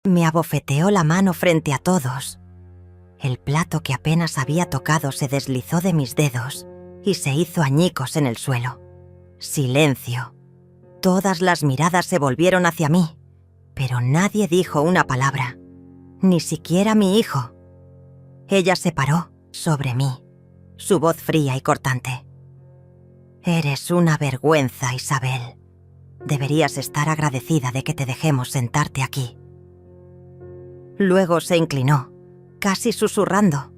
Me abofeteó la mano frente a todos. El plato que apenas había tocado se deslizó de mis dedos y se hizo añicos en el suelo. Silencio. Todas las miradas se volvieron hacia mí, pero nadie dijo una palabra, ni siquiera mi hijo. Ella se paró sobre mí, su voz fría y cortante. «Eres una vergüenza, Isabel. Deberías estar agradecida de que te dejemos sentarte aquí». Luego se inclinó, casi susurrando,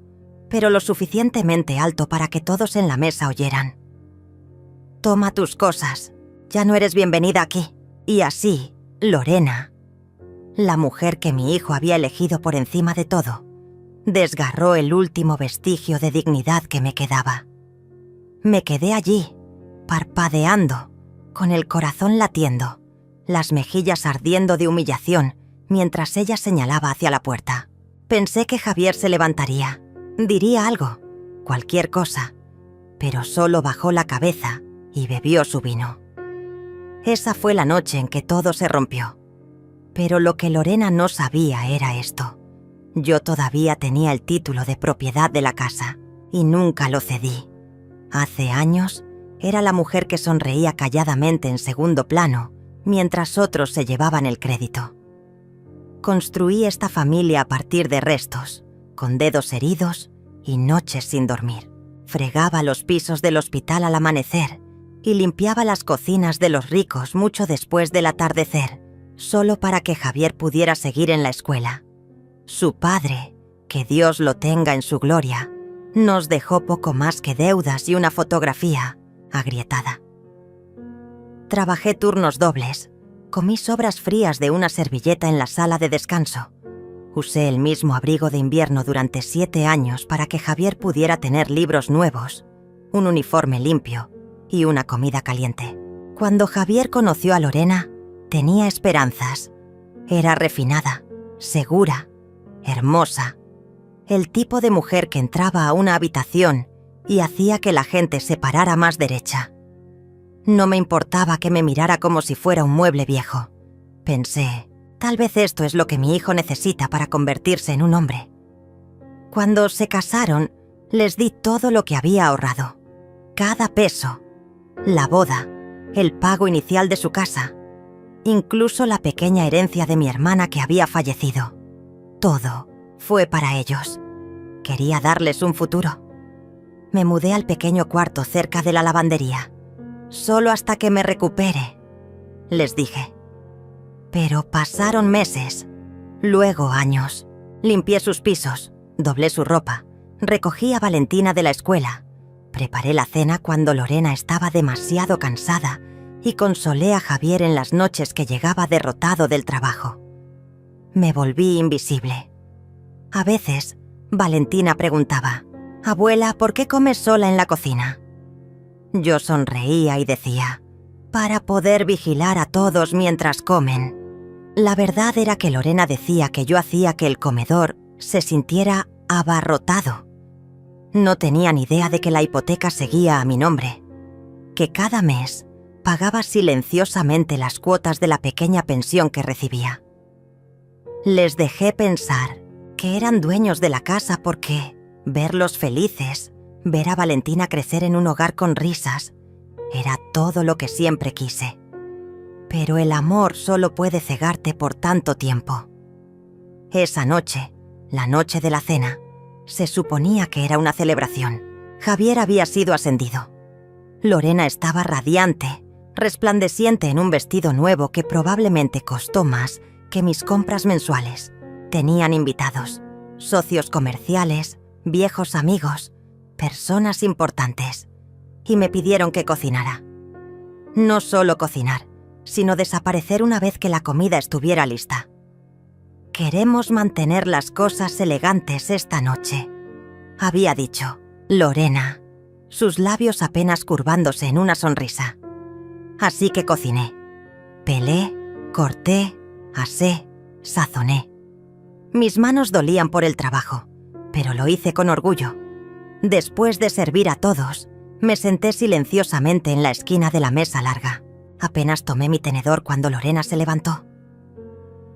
pero lo suficientemente alto para que todos en la mesa oyeran. «Toma tus cosas, ya no eres bienvenida aquí». Y así, Lorena, la mujer que mi hijo había elegido por encima de todo, desgarró el último vestigio de dignidad que me quedaba. Me quedé allí, parpadeando, con el corazón latiendo, las mejillas ardiendo de humillación, mientras ella señalaba hacia la puerta. Pensé que Javier se levantaría, diría algo, cualquier cosa, pero solo bajó la cabeza y bebió su vino. Esa fue la noche en que todo se rompió. Pero lo que Lorena no sabía era esto. Yo todavía tenía el título de propiedad de la casa y nunca lo cedí. Hace años era la mujer que sonreía calladamente en segundo plano, mientras otros se llevaban el crédito. Construí esta familia a partir de restos, con dedos heridos y noches sin dormir. Fregaba los pisos del hospital al amanecer y limpiaba las cocinas de los ricos mucho después del atardecer, solo para que Javier pudiera seguir en la escuela. Su padre, que Dios lo tenga en su gloria, nos dejó poco más que deudas y una fotografía agrietada. Trabajé turnos dobles. Comí sobras frías de una servilleta en la sala de descanso. Usé el mismo abrigo de invierno durante 7 años para que Javier pudiera tener libros nuevos, un uniforme limpio y una comida caliente. Cuando Javier conoció a Lorena, tenía esperanzas. Era refinada, segura, hermosa. El tipo de mujer que entraba a una habitación y hacía que la gente se parara más derecha. No me importaba que me mirara como si fuera un mueble viejo. Pensé, tal vez esto es lo que mi hijo necesita para convertirse en un hombre. Cuando se casaron, les di todo lo que había ahorrado. Cada peso. La boda, el pago inicial de su casa, incluso la pequeña herencia de mi hermana que había fallecido. Todo fue para ellos. Quería darles un futuro. Me mudé al pequeño cuarto cerca de la lavandería. Solo hasta que me recupere, les dije. Pero pasaron meses, luego años. Limpié sus pisos, doblé su ropa, recogí a Valentina de la escuela, preparé la cena cuando Lorena estaba demasiado cansada y consolé a Javier en las noches que llegaba derrotado del trabajo. Me volví invisible. A veces, Valentina preguntaba, «Abuela, ¿por qué comes sola en la cocina?» Yo sonreía y decía, «Para poder vigilar a todos mientras comen». La verdad era que Lorena decía que yo hacía que el comedor se sintiera abarrotado. No tenía ni idea de que la hipoteca seguía a mi nombre, que cada mes pagaba silenciosamente las cuotas de la pequeña pensión que recibía. Les dejé pensar que eran dueños de la casa porque verlos felices, ver a Valentina crecer en un hogar con risas, era todo lo que siempre quise. Pero el amor solo puede cegarte por tanto tiempo. Esa noche, la noche de la cena, se suponía que era una celebración. Javier había sido ascendido. Lorena estaba radiante, resplandeciente en un vestido nuevo que probablemente costó más que mis compras mensuales. Tenían invitados, socios comerciales, viejos amigos, personas importantes, y me pidieron que cocinara. No solo cocinar, sino desaparecer una vez que la comida estuviera lista. «Queremos mantener las cosas elegantes esta noche», había dicho Lorena, sus labios apenas curvándose en una sonrisa. Así que cociné. Pelé, corté, asé, sazoné. Mis manos dolían por el trabajo, pero lo hice con orgullo. Después de servir a todos, me senté silenciosamente en la esquina de la mesa larga. Apenas tomé mi tenedor cuando Lorena se levantó.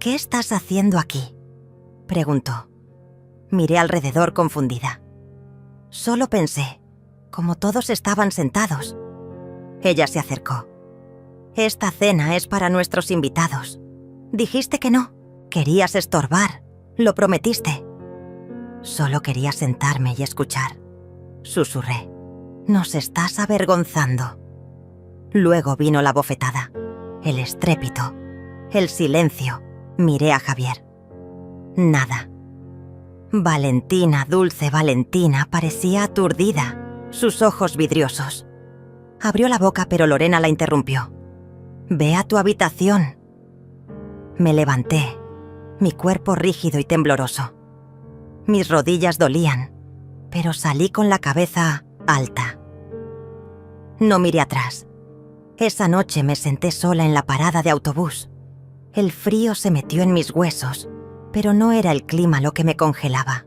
¿Qué estás haciendo aquí?, preguntó. Miré alrededor confundida. Solo pensé, como todos estaban sentados. Ella se acercó. Esta cena es para nuestros invitados. Dijiste que no. Querías estorbar. Lo prometiste. Solo quería sentarme y escuchar. Susurré. Nos estás avergonzando. Luego vino la bofetada, el estrépito, el silencio. Miré a Javier. Nada. Valentina, dulce Valentina, parecía aturdida, sus ojos vidriosos. Abrió la boca, pero Lorena la interrumpió. «Ve a tu habitación». Me levanté, mi cuerpo rígido y tembloroso. Mis rodillas dolían, pero salí con la cabeza alta. No miré atrás. Esa noche me senté sola en la parada de autobús. El frío se metió en mis huesos, pero no era el clima lo que me congelaba.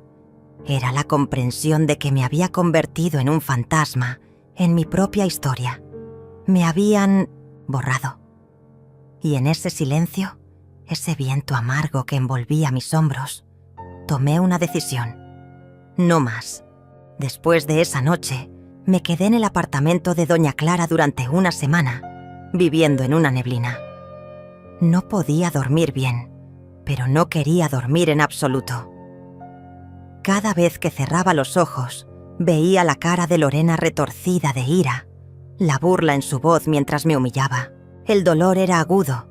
Era la comprensión de que me había convertido en un fantasma en mi propia historia. Me habían borrado. Y en ese silencio, ese viento amargo que envolvía mis hombros, tomé una decisión. No más. Después de esa noche, me quedé en el apartamento de Doña Clara durante una semana, viviendo en una neblina. No podía dormir bien, pero no quería dormir en absoluto. Cada vez que cerraba los ojos, veía la cara de Lorena retorcida de ira, la burla en su voz mientras me humillaba. El dolor era agudo,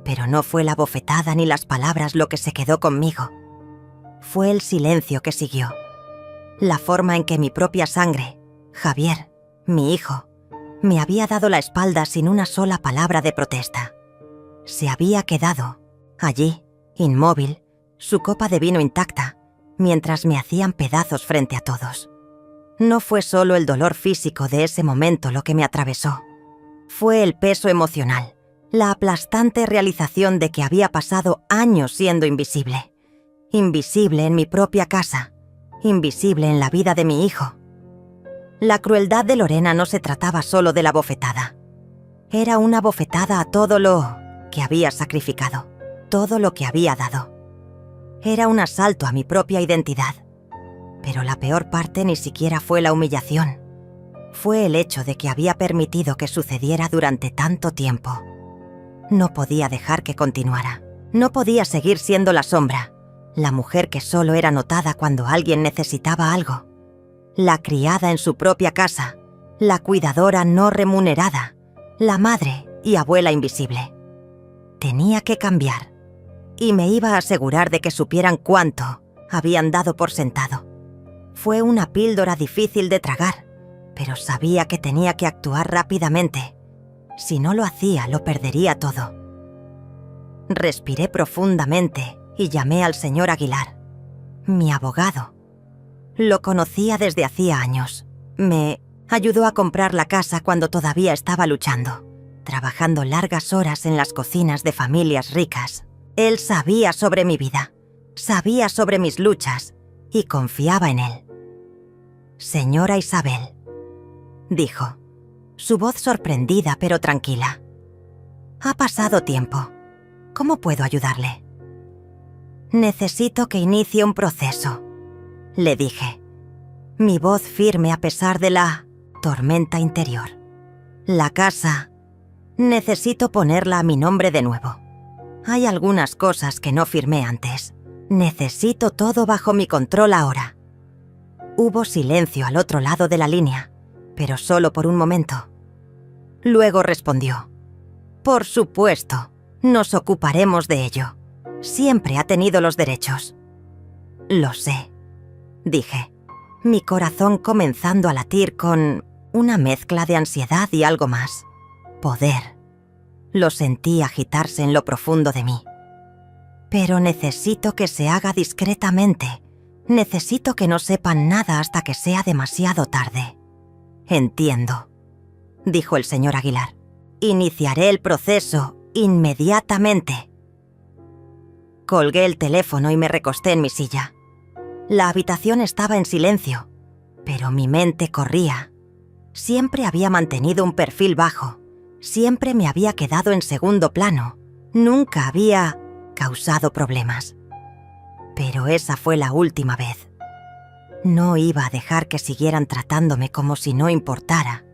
pero no fue la bofetada ni las palabras lo que se quedó conmigo. Fue el silencio que siguió. La forma en que mi propia sangre, Javier, mi hijo, me había dado la espalda sin una sola palabra de protesta. Se había quedado, allí, inmóvil, su copa de vino intacta, mientras me hacían pedazos frente a todos. No fue solo el dolor físico de ese momento lo que me atravesó. Fue el peso emocional, la aplastante realización de que había pasado años siendo invisible. Invisible en mi propia casa, invisible en la vida de mi hijo. La crueldad de Lorena no se trataba solo de la bofetada. Era una bofetada a todo lo que había sacrificado, todo lo que había dado. Era un asalto a mi propia identidad. Pero la peor parte ni siquiera fue la humillación. Fue el hecho de que había permitido que sucediera durante tanto tiempo. No podía dejar que continuara. No podía seguir siendo la sombra, la mujer que solo era notada cuando alguien necesitaba algo. La criada en su propia casa, la cuidadora no remunerada, la madre y abuela invisible. Tenía que cambiar. Y me iba a asegurar de que supieran cuánto habían dado por sentado. Fue una píldora difícil de tragar, pero sabía que tenía que actuar rápidamente. Si no lo hacía, lo perdería todo. Respiré profundamente y llamé al señor Aguilar, mi abogado. Lo conocía desde hacía años. Me ayudó a comprar la casa cuando todavía estaba luchando, trabajando largas horas en las cocinas de familias ricas. Él sabía sobre mi vida, sabía sobre mis luchas y confiaba en él. «Señora Isabel», dijo, su voz sorprendida pero tranquila. «Ha pasado tiempo. ¿Cómo puedo ayudarle?» «Necesito que inicie un proceso», le dije, mi voz firme a pesar de la tormenta interior. «La casa, necesito ponerla a mi nombre de nuevo. Hay algunas cosas que no firmé antes. Necesito todo bajo mi control ahora». Hubo silencio al otro lado de la línea, pero solo por un momento. Luego respondió: «Por supuesto, nos ocuparemos de ello. Siempre ha tenido los derechos». «Lo sé», dije, mi corazón comenzando a latir con una mezcla de ansiedad y algo más. Poder. Lo sentí agitarse en lo profundo de mí. «Pero necesito que se haga discretamente. Necesito que no sepan nada hasta que sea demasiado tarde». «Entiendo», dijo el señor Aguilar. «Iniciaré el proceso inmediatamente». Colgué el teléfono y me recosté en mi silla. La habitación estaba en silencio, pero mi mente corría. Siempre había mantenido un perfil bajo. Siempre me había quedado en segundo plano. Nunca había causado problemas. Pero esa fue la última vez. No iba a dejar que siguieran tratándome como si no importara.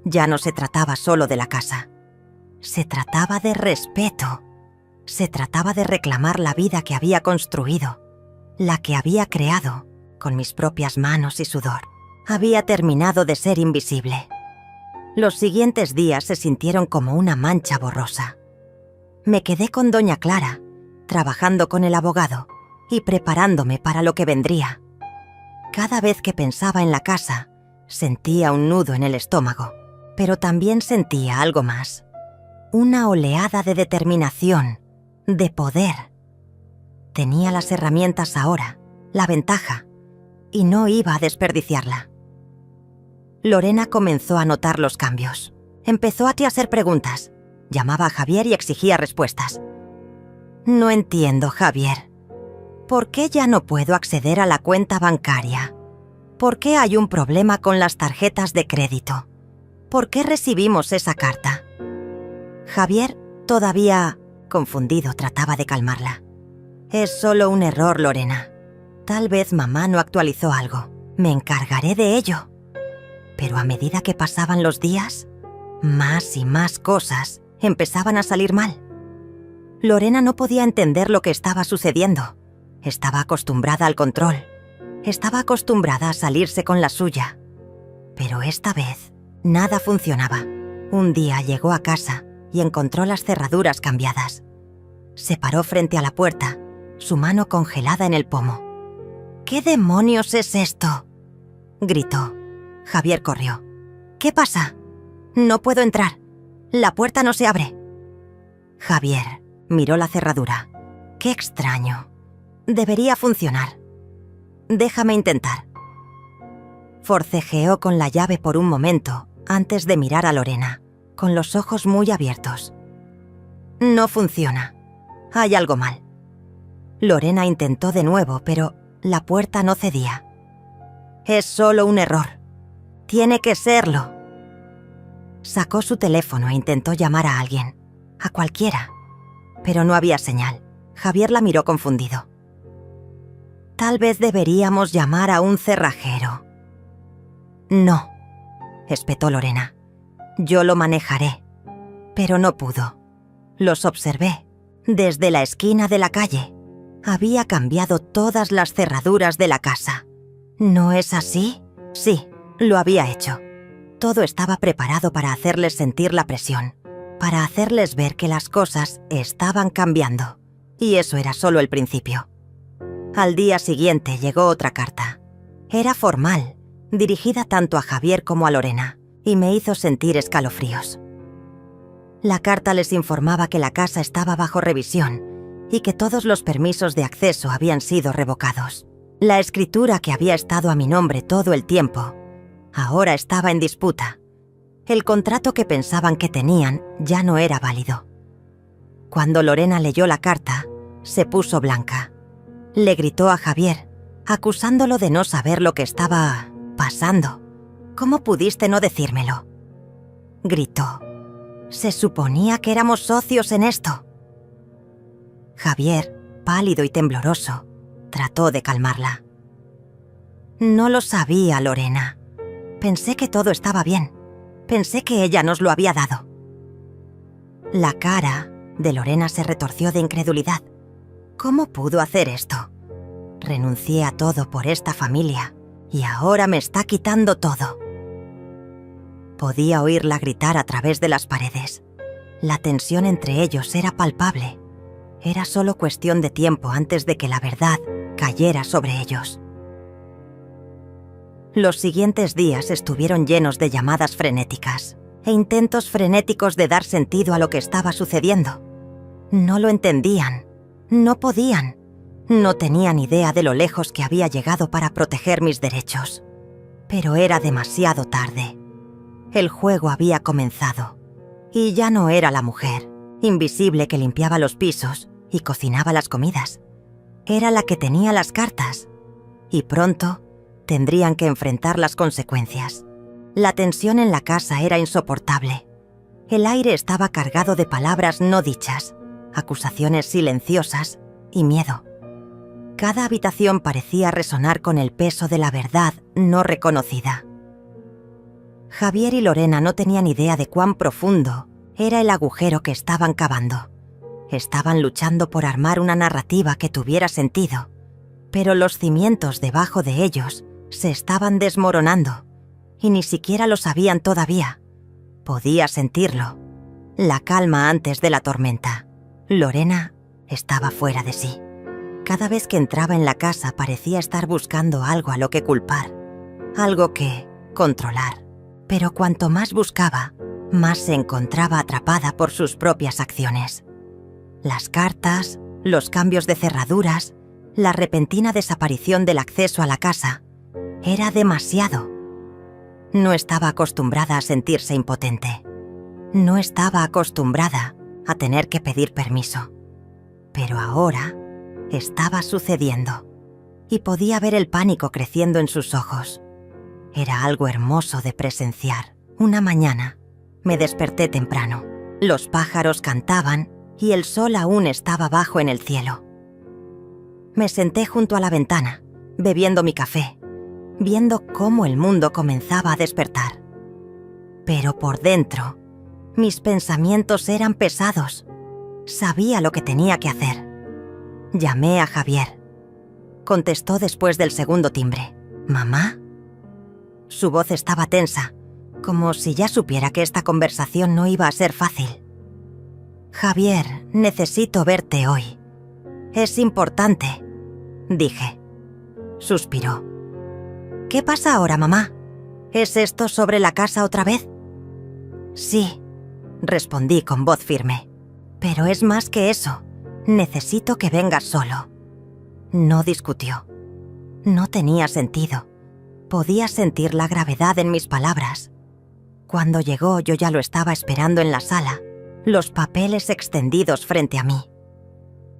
Ya no se trataba solo de la casa. Se trataba de respeto. Se trataba de reclamar la vida que había construido, la que había creado con mis propias manos y sudor. Había terminado de ser invisible. Los siguientes días se sintieron como una mancha borrosa. Me quedé con doña Clara, trabajando con el abogado y preparándome para lo que vendría. Cada vez que pensaba en la casa, sentía un nudo en el estómago, pero también sentía algo más. Una oleada de determinación, de poder. Tenía las herramientas ahora, la ventaja, y no iba a desperdiciarla. Lorena comenzó a notar los cambios. Empezó a hacer preguntas. Llamaba a Javier y exigía respuestas. No entiendo, Javier. ¿Por qué ya no puedo acceder a la cuenta bancaria? ¿Por qué hay un problema con las tarjetas de crédito? ¿Por qué recibimos esa carta? Javier, todavía confundido, trataba de calmarla. Es solo un error, Lorena. Tal vez mamá no actualizó algo. Me encargaré de ello. Pero a medida que pasaban los días, más y más cosas empezaban a salir mal. Lorena no podía entender lo que estaba sucediendo. Estaba acostumbrada al control. Estaba acostumbrada a salirse con la suya. Pero esta vez, nada funcionaba. Un día llegó a casa y encontró las cerraduras cambiadas. Se paró frente a la puerta, su mano congelada en el pomo. ¿Qué demonios es esto?, gritó. Javier corrió. ¿Qué pasa? No puedo entrar. La puerta no se abre. Javier miró la cerradura. Qué extraño. Debería funcionar. Déjame intentar. Forcejeó con la llave por un momento antes de mirar a Lorena, con los ojos muy abiertos. No funciona. Hay algo mal. Lorena intentó de nuevo, pero la puerta no cedía. Es solo un error. Tiene que serlo. Sacó su teléfono e intentó llamar a alguien, a cualquiera, pero no había señal. Javier la miró confundido. Tal vez deberíamos llamar a un cerrajero. No, espetó Lorena. Yo lo manejaré. Pero no pudo. Los observé. Desde la esquina de la calle. Había cambiado todas las cerraduras de la casa. ¿No es así? Sí, lo había hecho. Todo estaba preparado para hacerles sentir la presión, para hacerles ver que las cosas estaban cambiando. Y eso era solo el principio. Al día siguiente llegó otra carta. Era formal, dirigida tanto a Javier como a Lorena, y me hizo sentir escalofríos. La carta les informaba que la casa estaba bajo revisión y que todos los permisos de acceso habían sido revocados. La escritura que había estado a mi nombre todo el tiempo ahora estaba en disputa. El contrato que pensaban que tenían ya no era válido. Cuando Lorena leyó la carta, se puso blanca. Le gritó a Javier, acusándolo de no saber lo que estaba pasando. ¿Cómo pudiste no decírmelo?, gritó. Se suponía que éramos socios en esto. Javier, pálido y tembloroso, trató de calmarla. No lo sabía, Lorena. Pensé que todo estaba bien. Pensé que ella nos lo había dado. La cara de Lorena se retorció de incredulidad. ¿Cómo pudo hacer esto? Renuncié a todo por esta familia y ahora me está quitando todo. Podía oírla gritar a través de las paredes. La tensión entre ellos era palpable. Era solo cuestión de tiempo antes de que la verdad cayera sobre ellos. Los siguientes días estuvieron llenos de llamadas frenéticas e intentos frenéticos de dar sentido a lo que estaba sucediendo. No lo entendían, no podían, no tenían idea de lo lejos que había llegado para proteger mis derechos. Pero era demasiado tarde. El juego había comenzado, y ya no era la mujer, invisible, que limpiaba los pisos y cocinaba las comidas. Era la que tenía las cartas, y pronto tendrían que enfrentar las consecuencias. La tensión en la casa era insoportable. El aire estaba cargado de palabras no dichas, acusaciones silenciosas y miedo. Cada habitación parecía resonar con el peso de la verdad no reconocida. Javier y Lorena no tenían idea de cuán profundo era el agujero que estaban cavando. Estaban luchando por armar una narrativa que tuviera sentido, pero los cimientos debajo de ellos se estaban desmoronando y ni siquiera lo sabían todavía. Podía sentirlo. La calma antes de la tormenta. Lorena estaba fuera de sí. Cada vez que entraba en la casa parecía estar buscando algo a lo que culpar, algo que controlar. Pero cuanto más buscaba, más se encontraba atrapada por sus propias acciones. Las cartas, los cambios de cerraduras, la repentina desaparición del acceso a la casa. Era demasiado. No estaba acostumbrada a sentirse impotente. No estaba acostumbrada a tener que pedir permiso. Pero ahora estaba sucediendo y podía ver el pánico creciendo en sus ojos. Era algo hermoso de presenciar. Una mañana me desperté temprano. Los pájaros cantaban y el sol aún estaba bajo en el cielo. Me senté junto a la ventana, bebiendo mi café, viendo cómo el mundo comenzaba a despertar. Pero por dentro, mis pensamientos eran pesados. Sabía lo que tenía que hacer. Llamé a Javier. Contestó después del segundo timbre. ¿Mamá? Su voz estaba tensa, como si ya supiera que esta conversación no iba a ser fácil. Javier, necesito verte hoy. Es importante, dije. Suspiró. ¿Qué pasa ahora, mamá? ¿Es esto sobre la casa otra vez? Sí, respondí con voz firme. Pero es más que eso. Necesito que vengas solo. No discutió. No tenía sentido. Podía sentir la gravedad en mis palabras. Cuando llegó, yo ya lo estaba esperando en la sala, los papeles extendidos frente a mí.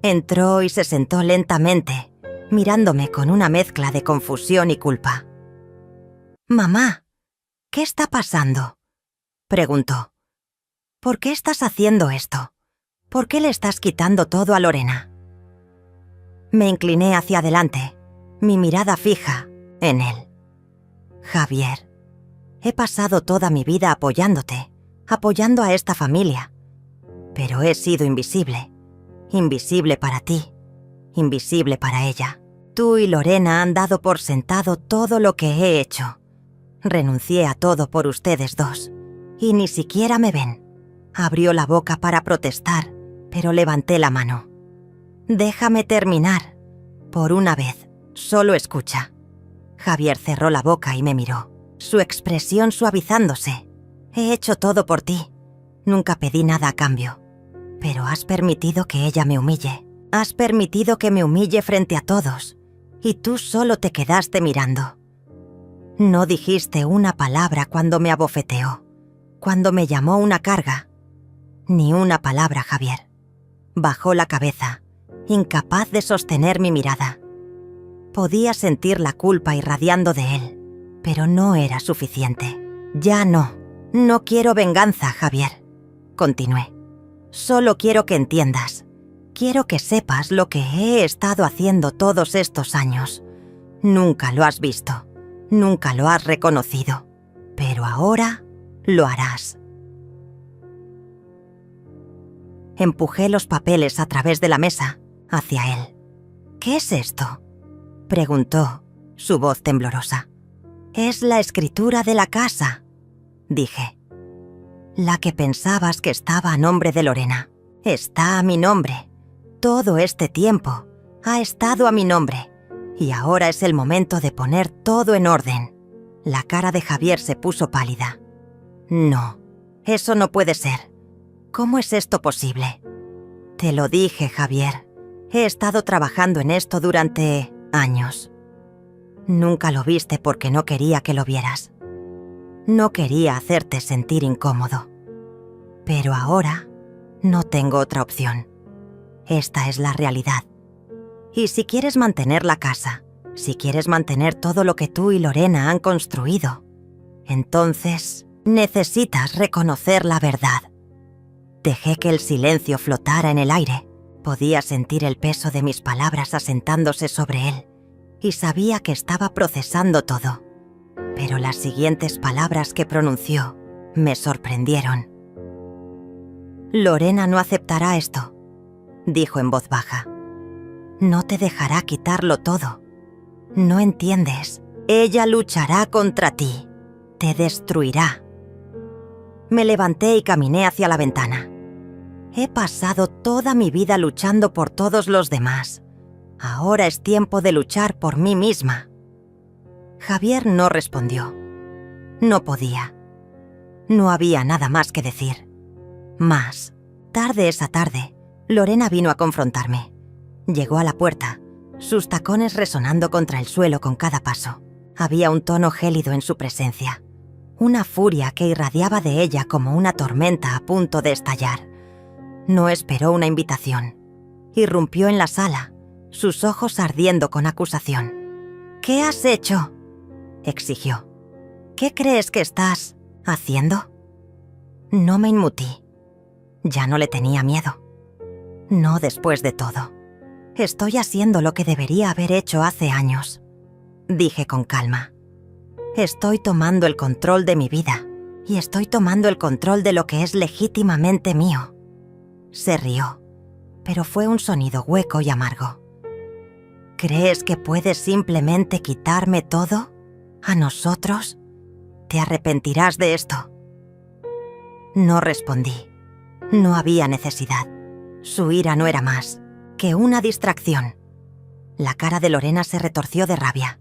Entró y se sentó lentamente, mirándome con una mezcla de confusión y culpa. «Mamá, ¿qué está pasando?», preguntó. «¿Por qué estás haciendo esto? ¿Por qué le estás quitando todo a Lorena?». Me incliné hacia adelante, mi mirada fija en él. «Javier, he pasado toda mi vida apoyándote, apoyando a esta familia. Pero he sido invisible. Invisible para ti, invisible para ella. Tú y Lorena han dado por sentado todo lo que he hecho. Renuncié a todo por ustedes dos. Y ni siquiera me ven». Abrió la boca para protestar, pero levanté la mano. «Déjame terminar. Por una vez, solo escucha». Javier cerró la boca y me miró, su expresión suavizándose. «He hecho todo por ti. Nunca pedí nada a cambio. Pero has permitido que ella me humille. Has permitido que me humille frente a todos. Y tú solo te quedaste mirando. No dijiste una palabra cuando me abofeteó, cuando me llamó una carga. Ni una palabra, Javier». Bajó la cabeza, incapaz de sostener mi mirada. Podía sentir la culpa irradiando de él, pero no era suficiente. «Ya no. No quiero venganza, Javier», continué. «Solo quiero que entiendas. Quiero que sepas lo que he estado haciendo todos estos años. Nunca lo has visto. Nunca lo has reconocido. Pero ahora lo harás». Empujé los papeles a través de la mesa, hacia él. «¿Qué es esto?», preguntó, su voz temblorosa. «Es la escritura de la casa», dije. «La que pensabas que estaba a nombre de Lorena. Está a mi nombre. Todo este tiempo ha estado a mi nombre. Y ahora es el momento de poner todo en orden». La cara de Javier se puso pálida. «No, eso no puede ser. ¿Cómo es esto posible?». «Te lo dije, Javier. He estado trabajando en esto durante años. Nunca lo viste porque no quería que lo vieras. No quería hacerte sentir incómodo. Pero ahora no tengo otra opción. Esta es la realidad. Y si quieres mantener la casa, si quieres mantener todo lo que tú y Lorena han construido, entonces necesitas reconocer la verdad». Dejé que el silencio flotara en el aire. Podía sentir el peso de mis palabras asentándose sobre él y sabía que estaba procesando todo. Pero las siguientes palabras que pronunció me sorprendieron. «Lorena no aceptará esto», dijo en voz baja. «No te dejará quitarlo todo. No entiendes. Ella luchará contra ti. Te destruirá». Me levanté y caminé hacia la ventana. He pasado toda mi vida luchando por todos los demás. Ahora es tiempo de luchar por mí misma. Javier no respondió. No podía. No había nada más que decir. Más. Tarde esa tarde, Lorena vino a confrontarme. Llegó a la puerta, sus tacones resonando contra el suelo con cada paso. Había un tono gélido en su presencia, una furia que irradiaba de ella como una tormenta a punto de estallar. No esperó una invitación. Irrumpió en la sala, sus ojos ardiendo con acusación. «¿Qué has hecho?», exigió. «¿Qué crees que estás haciendo?». No me inmutí. Ya no le tenía miedo. No después de todo. Estoy haciendo lo que debería haber hecho hace años, dije con calma. Estoy tomando el control de mi vida y estoy tomando el control de lo que es legítimamente mío. Se rió, pero fue un sonido hueco y amargo. ¿Crees que puedes simplemente quitarme todo? ¿A nosotros? ¿Te arrepentirás de esto? No respondí. No había necesidad. Su ira no era más que una distracción. La cara de Lorena se retorció de rabia.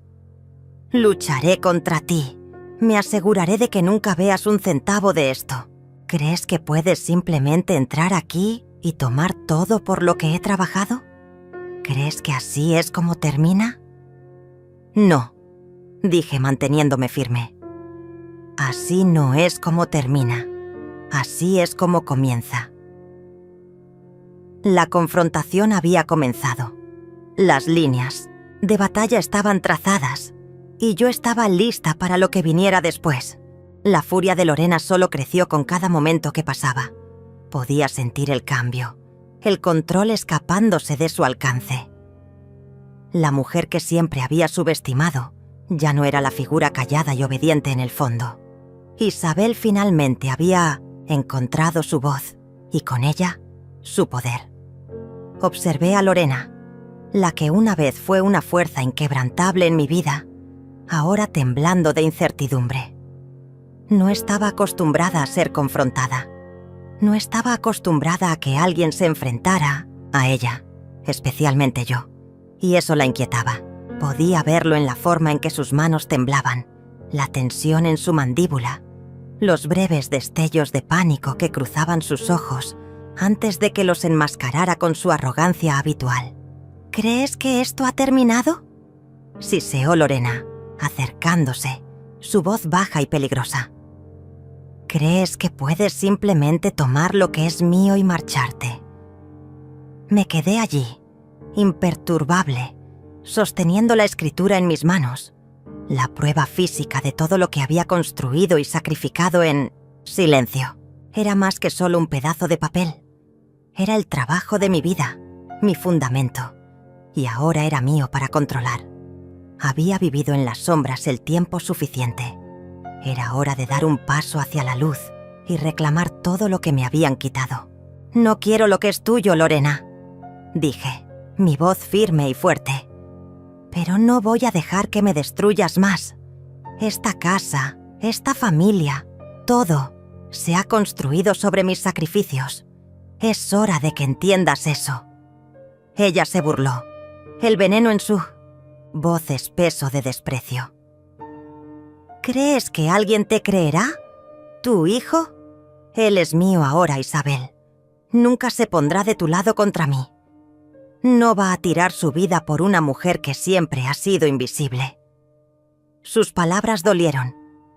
«Lucharé contra ti. Me aseguraré de que nunca veas un centavo de esto. ¿Crees que puedes simplemente entrar aquí y tomar todo por lo que he trabajado? ¿Crees que así es como termina?». «No», dije manteniéndome firme. «Así no es como termina. Así es como comienza». La confrontación había comenzado. Las líneas de batalla estaban trazadas y yo estaba lista para lo que viniera después. La furia de Lorena solo creció con cada momento que pasaba. Podía sentir el cambio, el control escapándose de su alcance. La mujer que siempre había subestimado ya no era la figura callada y obediente en el fondo. Isabel finalmente había encontrado su voz y con ella su poder. Observé a Lorena, la que una vez fue una fuerza inquebrantable en mi vida, ahora temblando de incertidumbre. No estaba acostumbrada a ser confrontada. No estaba acostumbrada a que alguien se enfrentara a ella, especialmente yo, y eso la inquietaba. Podía verlo en la forma en que sus manos temblaban, la tensión en su mandíbula, los breves destellos de pánico que cruzaban sus ojos antes de que los enmascarara con su arrogancia habitual. «¿Crees que esto ha terminado?», siseó Lorena, acercándose, su voz baja y peligrosa. «¿Crees que puedes simplemente tomar lo que es mío y marcharte?». Me quedé allí, imperturbable, sosteniendo la escritura en mis manos, la prueba física de todo lo que había construido y sacrificado en silencio. Era más que solo un pedazo de papel. Era el trabajo de mi vida, mi fundamento, y ahora era mío para controlar. Había vivido en las sombras el tiempo suficiente. Era hora de dar un paso hacia la luz y reclamar todo lo que me habían quitado. «No quiero lo que es tuyo, Lorena», dije, mi voz firme y fuerte. «Pero no voy a dejar que me destruyas más. Esta casa, esta familia, todo se ha construido sobre mis sacrificios. Es hora de que entiendas eso». Ella se burló, el veneno en su voz espeso de desprecio. «¿Crees que alguien te creerá? ¿Tu hijo? Él es mío ahora, Isabel. Nunca se pondrá de tu lado contra mí. No va a tirar su vida por una mujer que siempre ha sido invisible». Sus palabras dolieron,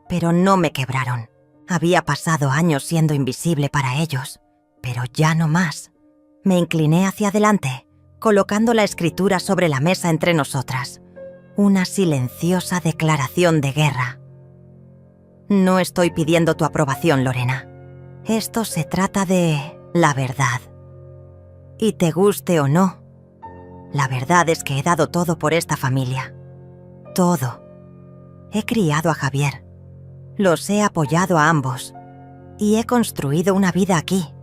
pero no me quebraron. Había pasado años siendo invisible para ellos, pero ya no más. Me incliné hacia adelante, colocando la escritura sobre la mesa entre nosotras. Una silenciosa declaración de guerra. «No estoy pidiendo tu aprobación, Lorena. Esto se trata de la verdad. Y te guste o no, la verdad es que he dado todo por esta familia. Todo. He criado a Javier. Los he apoyado a ambos. Y he construido una vida aquí,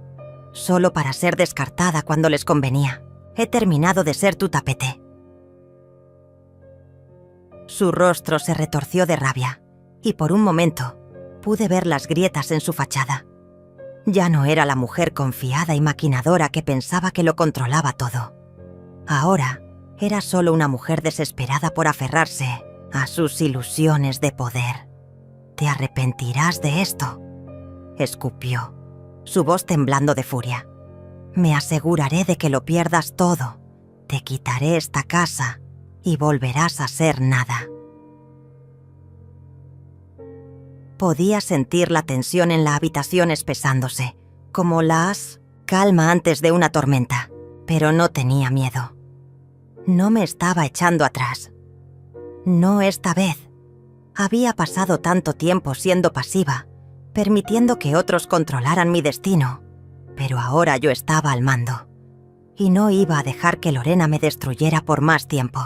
solo para ser descartada cuando les convenía. He terminado de ser tu tapete. Su rostro se retorció de rabia, y por un momento pude ver las grietas en su fachada. Ya no era la mujer confiada y maquinadora que pensaba que lo controlaba todo. Ahora era solo una mujer desesperada por aferrarse a sus ilusiones de poder. «¿Te arrepentirás de esto?», escupió, su voz temblando de furia. «Me aseguraré de que lo pierdas todo. Te quitaré esta casa y volverás a ser nada». Podía sentir la tensión en la habitación espesándose, como la calma antes de una tormenta, pero no tenía miedo. No me estaba echando atrás. No esta vez. Había pasado tanto tiempo siendo pasiva, permitiendo que otros controlaran mi destino, pero ahora yo estaba al mando, y no iba a dejar que Lorena me destruyera por más tiempo.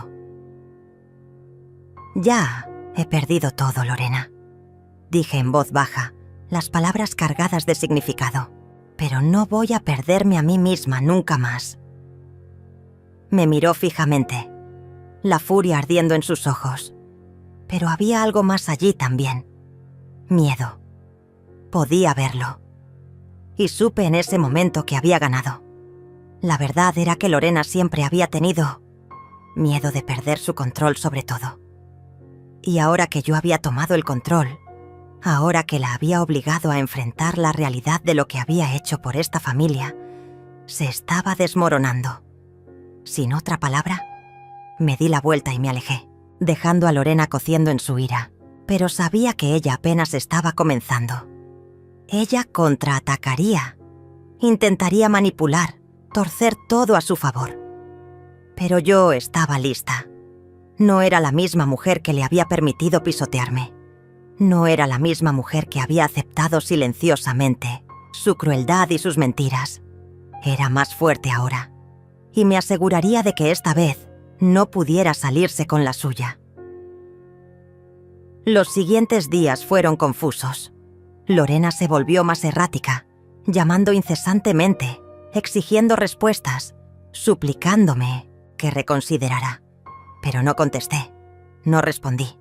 «Ya he perdido todo, Lorena», dije en voz baja, las palabras cargadas de significado, «pero no voy a perderme a mí misma nunca más». Me miró fijamente, la furia ardiendo en sus ojos. Pero había algo más allí también. Miedo. Podía verlo. Y supe en ese momento que había ganado. La verdad era que Lorena siempre había tenido miedo de perder su control sobre todo. Y ahora que yo había tomado el control, ahora que la había obligado a enfrentar la realidad de lo que había hecho por esta familia, se estaba desmoronando. Sin otra palabra, me di la vuelta y me alejé, dejando a Lorena cociendo en su ira, pero sabía que ella apenas estaba comenzando. Ella contraatacaría, intentaría manipular, torcer todo a su favor. Pero yo estaba lista. No era la misma mujer que le había permitido pisotearme. No era la misma mujer que había aceptado silenciosamente su crueldad y sus mentiras. Era más fuerte ahora, y me aseguraría de que esta vez no pudiera salirse con la suya. Los siguientes días fueron confusos. Lorena se volvió más errática, llamando incesantemente, exigiendo respuestas, suplicándome que reconsiderara. Pero no contesté, no respondí.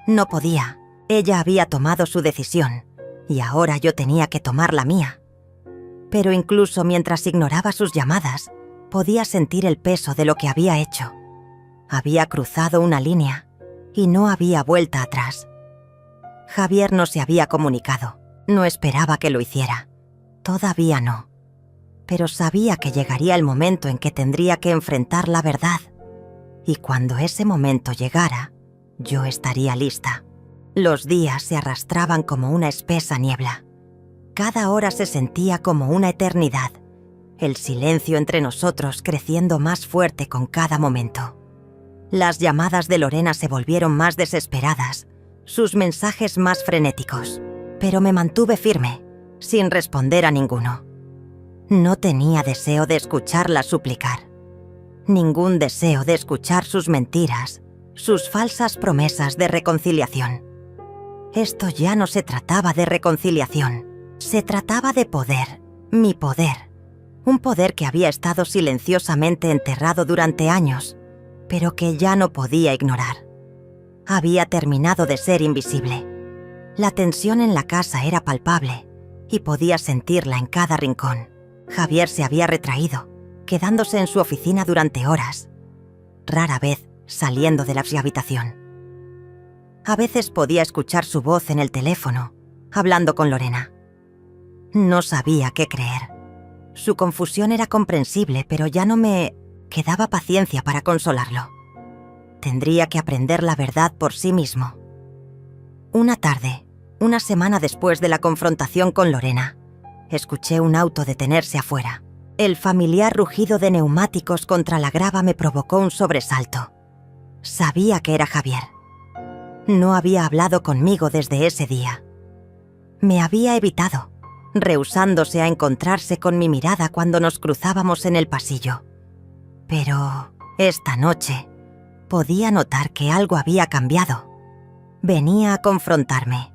No podía, ella había tomado su decisión, y ahora yo tenía que tomar la mía. Pero incluso mientras ignoraba sus llamadas, podía sentir el peso de lo que había hecho. Había cruzado una línea y no había vuelta atrás. Javier no se había comunicado, no esperaba que lo hiciera. Todavía no. Pero sabía que llegaría el momento en que tendría que enfrentar la verdad. Y cuando ese momento llegara, yo estaría lista. Los días se arrastraban como una espesa niebla. Cada hora se sentía como una eternidad. El silencio entre nosotros creciendo más fuerte con cada momento. Las llamadas de Lorena se volvieron más desesperadas, sus mensajes más frenéticos, pero me mantuve firme, sin responder a ninguno. No tenía deseo de escucharla suplicar. Ningún deseo de escuchar sus mentiras, sus falsas promesas de reconciliación. Esto ya no se trataba de reconciliación, se trataba de poder, mi poder. Un poder que había estado silenciosamente enterrado durante años, pero que ya no podía ignorar. Había terminado de ser invisible. La tensión en la casa era palpable y podía sentirla en cada rincón. Javier se había retraído, quedándose en su oficina durante horas, rara vez saliendo de la habitación. A veces podía escuchar su voz en el teléfono, hablando con Lorena. No sabía qué creer. Su confusión era comprensible, pero ya no me quedaba paciencia para consolarlo. Tendría que aprender la verdad por sí mismo. Una tarde, una semana después de la confrontación con Lorena, escuché un auto detenerse afuera. El familiar rugido de neumáticos contra la grava me provocó un sobresalto. Sabía que era Javier. No había hablado conmigo desde ese día. Me había evitado. rehusándose a encontrarse con mi mirada cuando nos cruzábamos en el pasillo. Pero esta noche podía notar que algo había cambiado. Venía a confrontarme.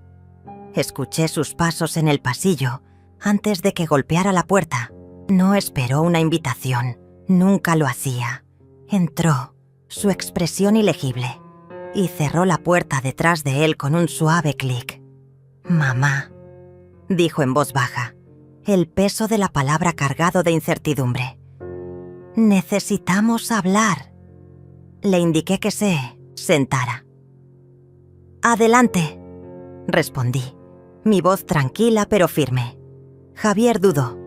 Escuché sus pasos en el pasillo antes de que golpeara la puerta. No esperó una invitación, nunca lo hacía. Entró, su expresión ilegible, y cerró la puerta detrás de él con un suave clic. «Mamá», dijo en voz baja, el peso de la palabra cargado de incertidumbre. «Necesitamos hablar». Le indiqué que se sentara. «Adelante», respondí, mi voz tranquila pero firme. Javier dudó,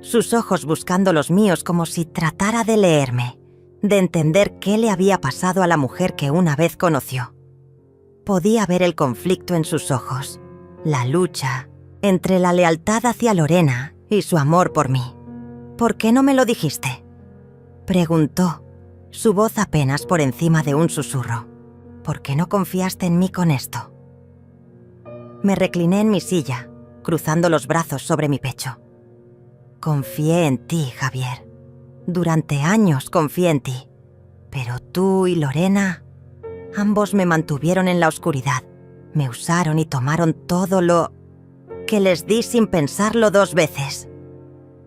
sus ojos buscando los míos como si tratara de leerme, de entender qué le había pasado a la mujer que una vez conoció. Podía ver el conflicto en sus ojos, la lucha entre la lealtad hacia Lorena y su amor por mí. «¿Por qué no me lo dijiste?», preguntó, su voz apenas por encima de un susurro. «¿Por qué no confiaste en mí con esto?». Me recliné en mi silla, cruzando los brazos sobre mi pecho. «Confié en ti, Javier. Durante años confié en ti. Pero tú y Lorena, ambos me mantuvieron en la oscuridad. Me usaron y tomaron todo lo que les di sin pensarlo 2 veces.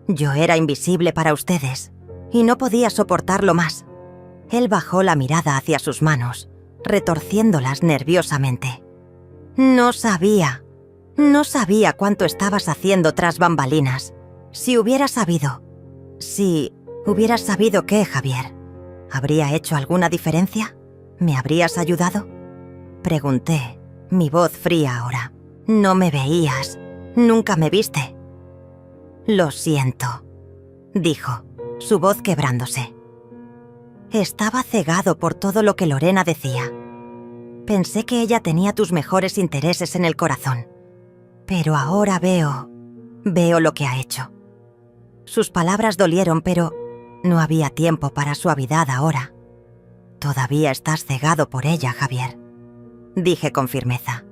Yo era invisible para ustedes y no podía soportarlo más». Él bajó la mirada hacia sus manos, retorciéndolas nerviosamente. No sabía cuánto estabas haciendo tras bambalinas. Si hubieras sabido qué, Javier, ¿habría hecho alguna diferencia? ¿Me habrías ayudado?, pregunté, mi voz fría ahora. No me veías, nunca me viste. Lo siento, dijo, su voz quebrándose. Estaba cegado por todo lo que Lorena decía. Pensé que ella tenía tus mejores intereses en el corazón. Pero ahora veo lo que ha hecho. Sus palabras dolieron, pero no había tiempo para suavidad ahora. Todavía estás cegado por ella, Javier, dije con firmeza.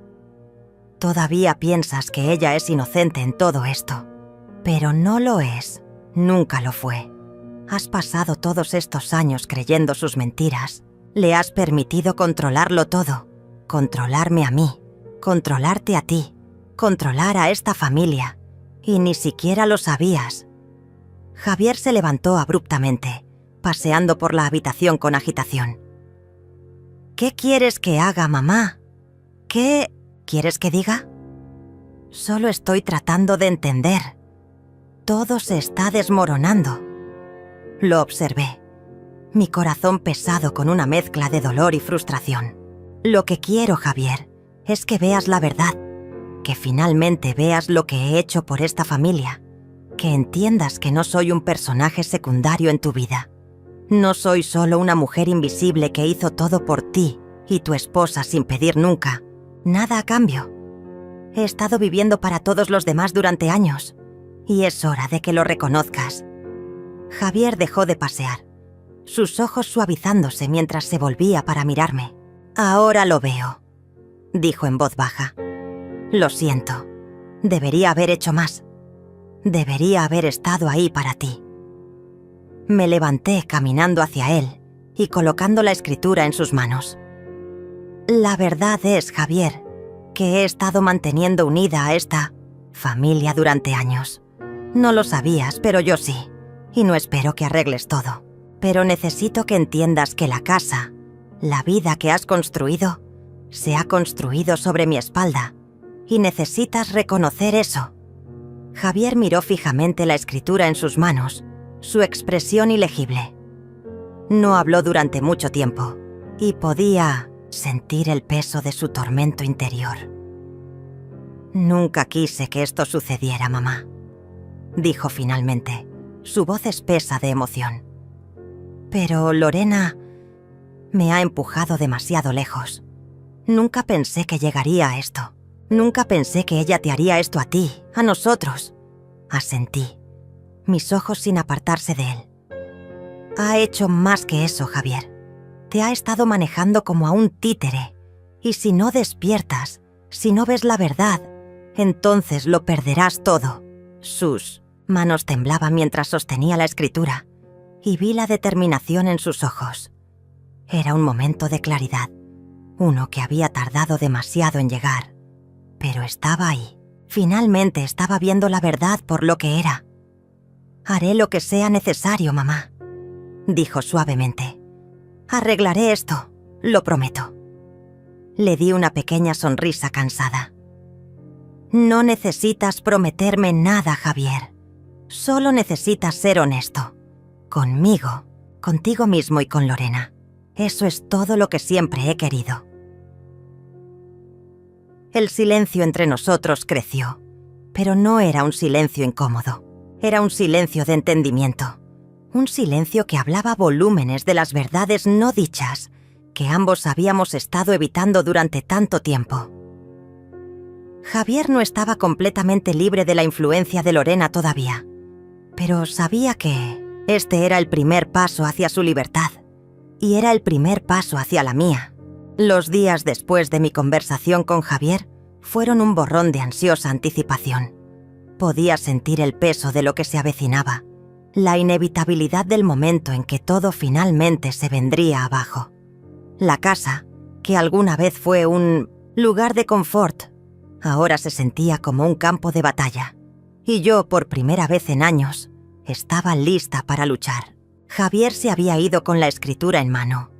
Todavía piensas que ella es inocente en todo esto. Pero no lo es, nunca lo fue. Has pasado todos estos años creyendo sus mentiras. Le has permitido controlarlo todo. Controlarme a mí, controlarte a ti, controlar a esta familia. Y ni siquiera lo sabías. Javier se levantó abruptamente, paseando por la habitación con agitación. ¿Qué quieres que haga, mamá? ¿Qué quieres que diga? Solo estoy tratando de entender. Todo se está desmoronando. Lo observé, mi corazón pesado con una mezcla de dolor y frustración. Lo que quiero, Javier, es que veas la verdad, que finalmente veas lo que he hecho por esta familia, que entiendas que no soy un personaje secundario en tu vida. No soy solo una mujer invisible que hizo todo por ti y tu esposa sin pedir nunca nada a cambio. He estado viviendo para todos los demás durante años, y es hora de que lo reconozcas. Javier dejó de pasear, sus ojos suavizándose mientras se volvía para mirarme. Ahora lo veo, dijo en voz baja. Lo siento, debería haber hecho más. Debería haber estado ahí para ti. Me levanté caminando hacia él y colocando la escritura en sus manos. La verdad es, Javier, que he estado manteniendo unida a esta familia durante años. No lo sabías, pero yo sí. Y no espero que arregles todo. Pero necesito que entiendas que la casa, la vida que has construido, se ha construido sobre mi espalda. Y necesitas reconocer eso. Javier miró fijamente la escritura en sus manos, su expresión ilegible. No habló durante mucho tiempo, y podía sentir el peso de su tormento interior. Nunca quise que esto sucediera, mamá, dijo finalmente, su voz espesa de emoción. Pero Lorena me ha empujado demasiado lejos. Nunca pensé que llegaría a esto. Nunca pensé que ella te haría esto a ti, a nosotros. Asentí, mis ojos sin apartarse de él. Ha hecho más que eso, Javier. Te ha estado manejando como a un títere. Y si no despiertas, si no ves la verdad, entonces lo perderás todo. Sus manos temblaban mientras sostenía la escritura y vi la determinación en sus ojos. Era un momento de claridad, uno que había tardado demasiado en llegar, pero estaba ahí. Finalmente estaba viendo la verdad por lo que era. «Haré lo que sea necesario, mamá», dijo suavemente. «Arreglaré esto, lo prometo». Le di una pequeña sonrisa cansada. «No necesitas prometerme nada, Javier. Solo necesitas ser honesto. Conmigo, contigo mismo y con Lorena. Eso es todo lo que siempre he querido». El silencio entre nosotros creció, pero no era un silencio incómodo. Era un silencio de entendimiento. Un silencio que hablaba volúmenes de las verdades no dichas que ambos habíamos estado evitando durante tanto tiempo. Javier no estaba completamente libre de la influencia de Lorena todavía, pero sabía que este era el primer paso hacia su libertad, y era el primer paso hacia la mía. Los días después de mi conversación con Javier fueron un borrón de ansiosa anticipación. Podía sentir el peso de lo que se avecinaba, la inevitabilidad del momento en que todo finalmente se vendría abajo. La casa, que alguna vez fue un lugar de confort, ahora se sentía como un campo de batalla. Y yo, por primera vez en años, estaba lista para luchar. Javier se había ido con la escritura en mano,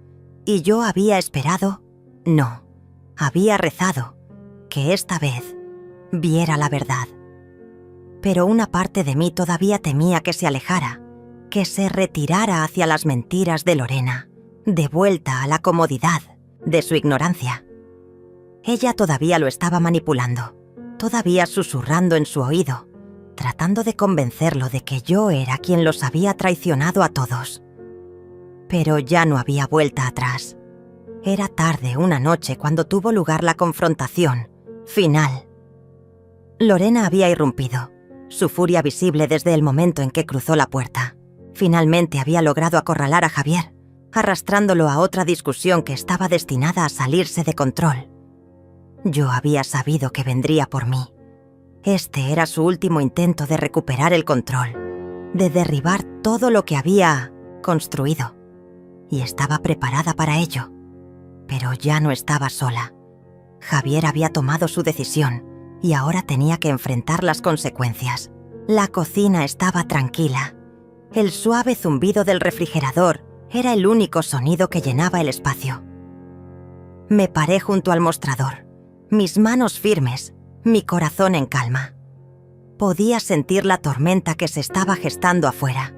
y yo había esperado, no, había rezado, que esta vez viera la verdad. Pero una parte de mí todavía temía que se alejara, que se retirara hacia las mentiras de Lorena, de vuelta a la comodidad de su ignorancia. Ella todavía lo estaba manipulando, todavía susurrando en su oído, tratando de convencerlo de que yo era quien los había traicionado a todos. Pero ya no había vuelta atrás. Era tarde una noche cuando tuvo lugar la confrontación final. Lorena había irrumpido, su furia visible desde el momento en que cruzó la puerta. Finalmente había logrado acorralar a Javier, arrastrándolo a otra discusión que estaba destinada a salirse de control. Yo había sabido que vendría por mí. Este era su último intento de recuperar el control, de derribar todo lo que había construido. Y estaba preparada para ello. Pero ya no estaba sola. Javier había tomado su decisión y ahora tenía que enfrentar las consecuencias. La cocina estaba tranquila. El suave zumbido del refrigerador era el único sonido que llenaba el espacio. Me paré junto al mostrador, mis manos firmes, mi corazón en calma. Podía sentir la tormenta que se estaba gestando afuera.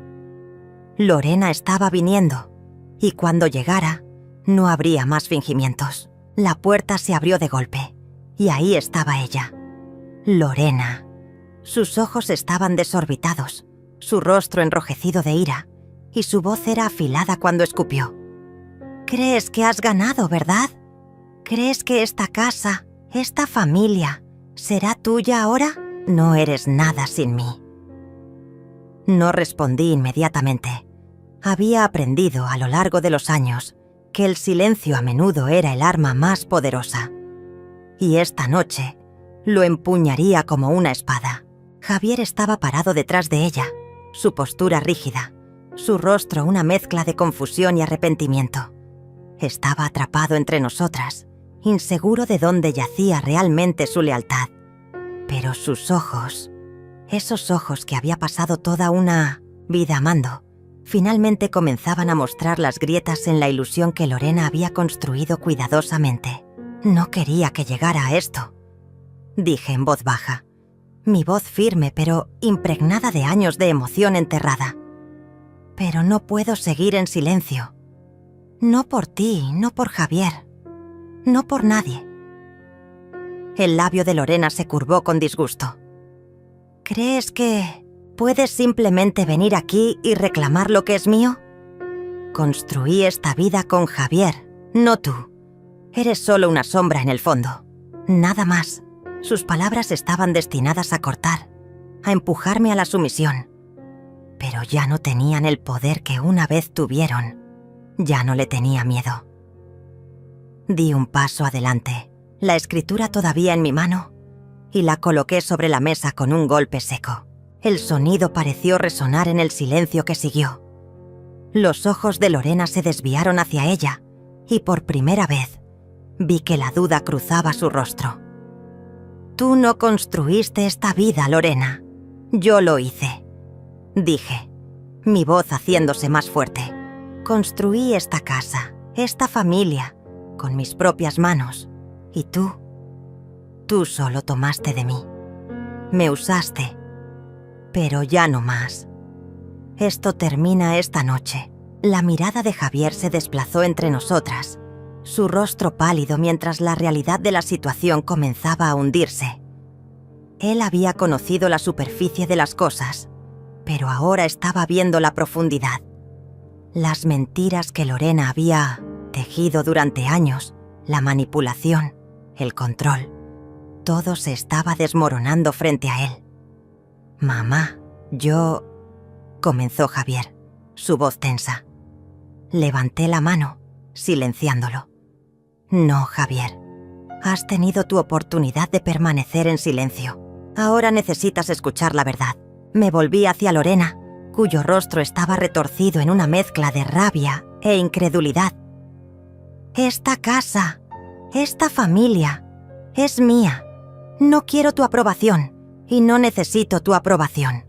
Lorena estaba viniendo, y cuando llegara, no habría más fingimientos. La puerta se abrió de golpe, y ahí estaba ella. Lorena. Sus ojos estaban desorbitados, su rostro enrojecido de ira, y su voz era afilada cuando escupió. «¿Crees que has ganado, verdad? ¿Crees que esta casa, esta familia, será tuya ahora? No eres nada sin mí». No respondí inmediatamente. Había aprendido a lo largo de los años que el silencio a menudo era el arma más poderosa. Y esta noche lo empuñaría como una espada. Javier estaba parado detrás de ella, su postura rígida, su rostro una mezcla de confusión y arrepentimiento. Estaba atrapado entre nosotras, inseguro de dónde yacía realmente su lealtad. Pero sus ojos, esos ojos que había pasado toda una vida amando, finalmente comenzaban a mostrar las grietas en la ilusión que Lorena había construido cuidadosamente. «No quería que llegara a esto», dije en voz baja, mi voz firme pero impregnada de años de emoción enterrada. «Pero no puedo seguir en silencio. No por ti, no por Javier, no por nadie». El labio de Lorena se curvó con disgusto. «¿Crees que puedes simplemente venir aquí y reclamar lo que es mío? Construí esta vida con Javier, no tú. Eres solo una sombra en el fondo. Nada más». Sus palabras estaban destinadas a cortar, a empujarme a la sumisión. Pero ya no tenían el poder que una vez tuvieron. Ya no le tenía miedo. Di un paso adelante, la escritura todavía en mi mano, y la coloqué sobre la mesa con un golpe seco. El sonido pareció resonar en el silencio que siguió. Los ojos de Lorena se desviaron hacia ella y por primera vez vi que la duda cruzaba su rostro. «Tú no construiste esta vida, Lorena. Yo lo hice», dije, mi voz haciéndose más fuerte. «Construí esta casa, esta familia, con mis propias manos. Y tú solo tomaste de mí. Me usaste, pero ya no más. Esto termina esta noche». La mirada de Javier se desplazó entre nosotras, su rostro pálido mientras la realidad de la situación comenzaba a hundirse. Él había conocido la superficie de las cosas, pero ahora estaba viendo la profundidad. Las mentiras que Lorena había tejido durante años, la manipulación, el control, todo se estaba desmoronando frente a él. «Mamá, yo...», comenzó Javier, su voz tensa. Levanté la mano, silenciándolo. «No, Javier. Has tenido tu oportunidad de permanecer en silencio. Ahora necesitas escuchar la verdad». Me volví hacia Lorena, cuyo rostro estaba retorcido en una mezcla de rabia e incredulidad. «Esta casa, esta familia, es mía. No quiero tu aprobación y no necesito tu aprobación.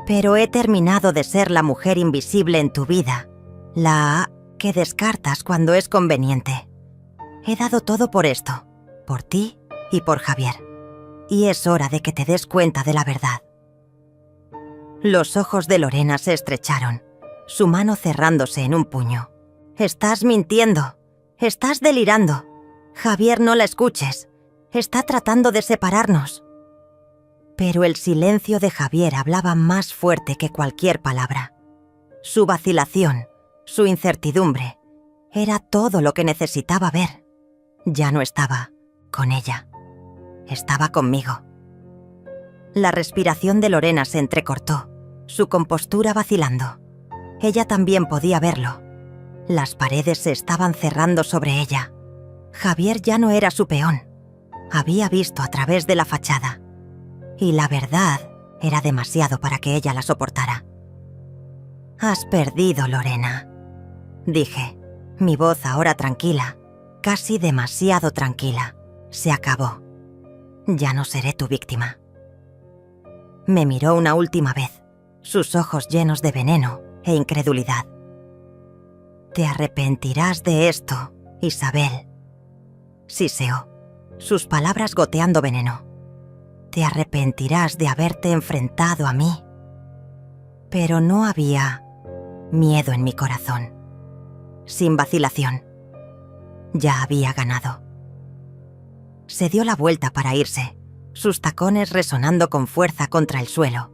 Pero he terminado de ser la mujer invisible en tu vida, la que descartas cuando es conveniente. He dado todo por esto, por ti y por Javier. Y es hora de que te des cuenta de la verdad». Los ojos de Lorena se estrecharon, su mano cerrándose en un puño. «Estás mintiendo. Estás delirando. Javier, no la escuches. Está tratando de separarnos». Pero el silencio de Javier hablaba más fuerte que cualquier palabra. Su vacilación, su incertidumbre, era todo lo que necesitaba ver. Ya no estaba con ella. Estaba conmigo. La respiración de Lorena se entrecortó, su compostura vacilando. Ella también podía verlo. Las paredes se estaban cerrando sobre ella. Javier ya no era su peón. Había visto a través de la fachada. Y la verdad era demasiado para que ella la soportara. «Has perdido, Lorena», dije, mi voz ahora tranquila, casi demasiado tranquila. «Se acabó. Ya no seré tu víctima». Me miró una última vez, sus ojos llenos de veneno e incredulidad. «Te arrepentirás de esto, Isabel», siseó, sus palabras goteando veneno. «Te arrepentirás de haberte enfrentado a mí». Pero no había miedo en mi corazón. Sin vacilación. Ya había ganado. Se dio la vuelta para irse, sus tacones resonando con fuerza contra el suelo.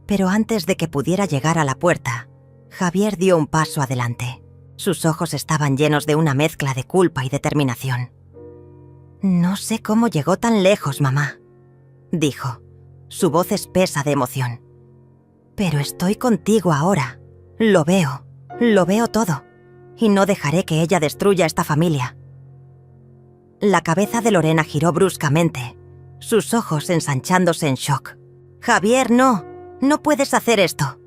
Pero antes de que pudiera llegar a la puerta, Javier dio un paso adelante. Sus ojos estaban llenos de una mezcla de culpa y determinación. «No sé cómo llegó tan lejos, mamá», dijo, su voz espesa de emoción. «Pero estoy contigo ahora. Lo veo todo. Y no dejaré que ella destruya esta familia». La cabeza de Lorena giró bruscamente, sus ojos ensanchándose en shock. «Javier, no. No puedes hacer esto».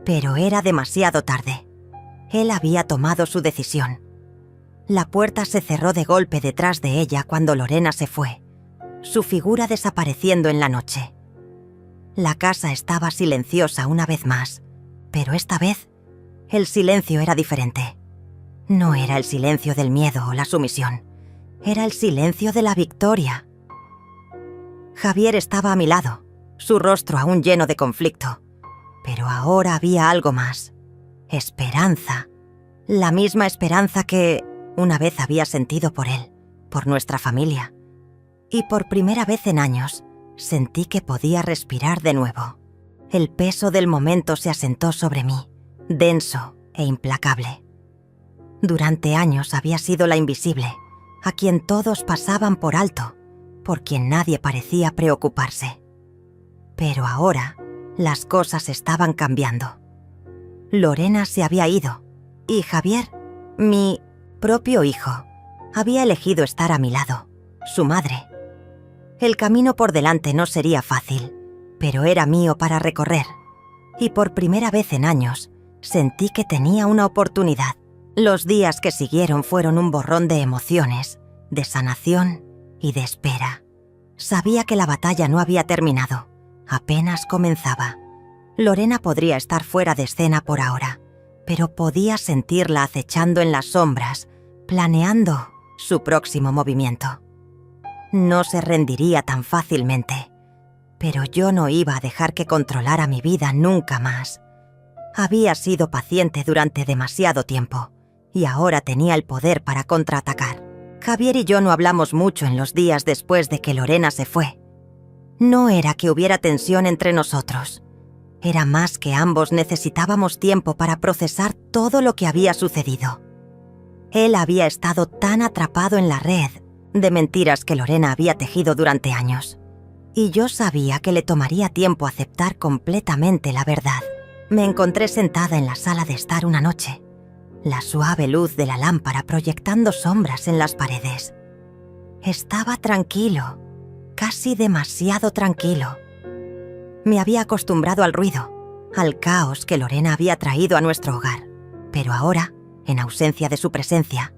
Pero era demasiado tarde. Él había tomado su decisión. La puerta se cerró de golpe detrás de ella cuando Lorena se fue, su figura desapareciendo en la noche. La casa estaba silenciosa una vez más, pero esta vez el silencio era diferente. No era el silencio del miedo o la sumisión, era el silencio de la victoria. Javier estaba a mi lado, su rostro aún lleno de conflicto, pero ahora había algo más. Esperanza. La misma esperanza que una vez había sentido por él, por nuestra familia. Y por primera vez en años, sentí que podía respirar de nuevo. El peso del momento se asentó sobre mí, denso e implacable. Durante años había sido la invisible, a quien todos pasaban por alto, por quien nadie parecía preocuparse. Pero ahora, las cosas estaban cambiando. Lorena se había ido, y Javier, mi propio hijo, había elegido estar a mi lado, su madre. El camino por delante no sería fácil, pero era mío para recorrer. Y por primera vez en años, sentí que tenía una oportunidad. Los días que siguieron fueron un borrón de emociones, de sanación y de espera. Sabía que la batalla no había terminado, apenas comenzaba. Lorena podría estar fuera de escena por ahora, pero podía sentirla acechando en las sombras, planeando su próximo movimiento. No se rendiría tan fácilmente, pero yo no iba a dejar que controlara mi vida nunca más. Había sido paciente durante demasiado tiempo y ahora tenía el poder para contraatacar. Javier y yo no hablamos mucho en los días después de que Lorena se fue. No era que hubiera tensión entre nosotros. Era más que ambos necesitábamos tiempo para procesar todo lo que había sucedido. Él había estado tan atrapado en la red de mentiras que Lorena había tejido durante años. Y yo sabía que le tomaría tiempo aceptar completamente la verdad. Me encontré sentada en la sala de estar una noche, la suave luz de la lámpara proyectando sombras en las paredes. Estaba tranquilo, casi demasiado tranquilo. Me había acostumbrado al ruido, al caos que Lorena había traído a nuestro hogar. Pero ahora, en ausencia de su presencia,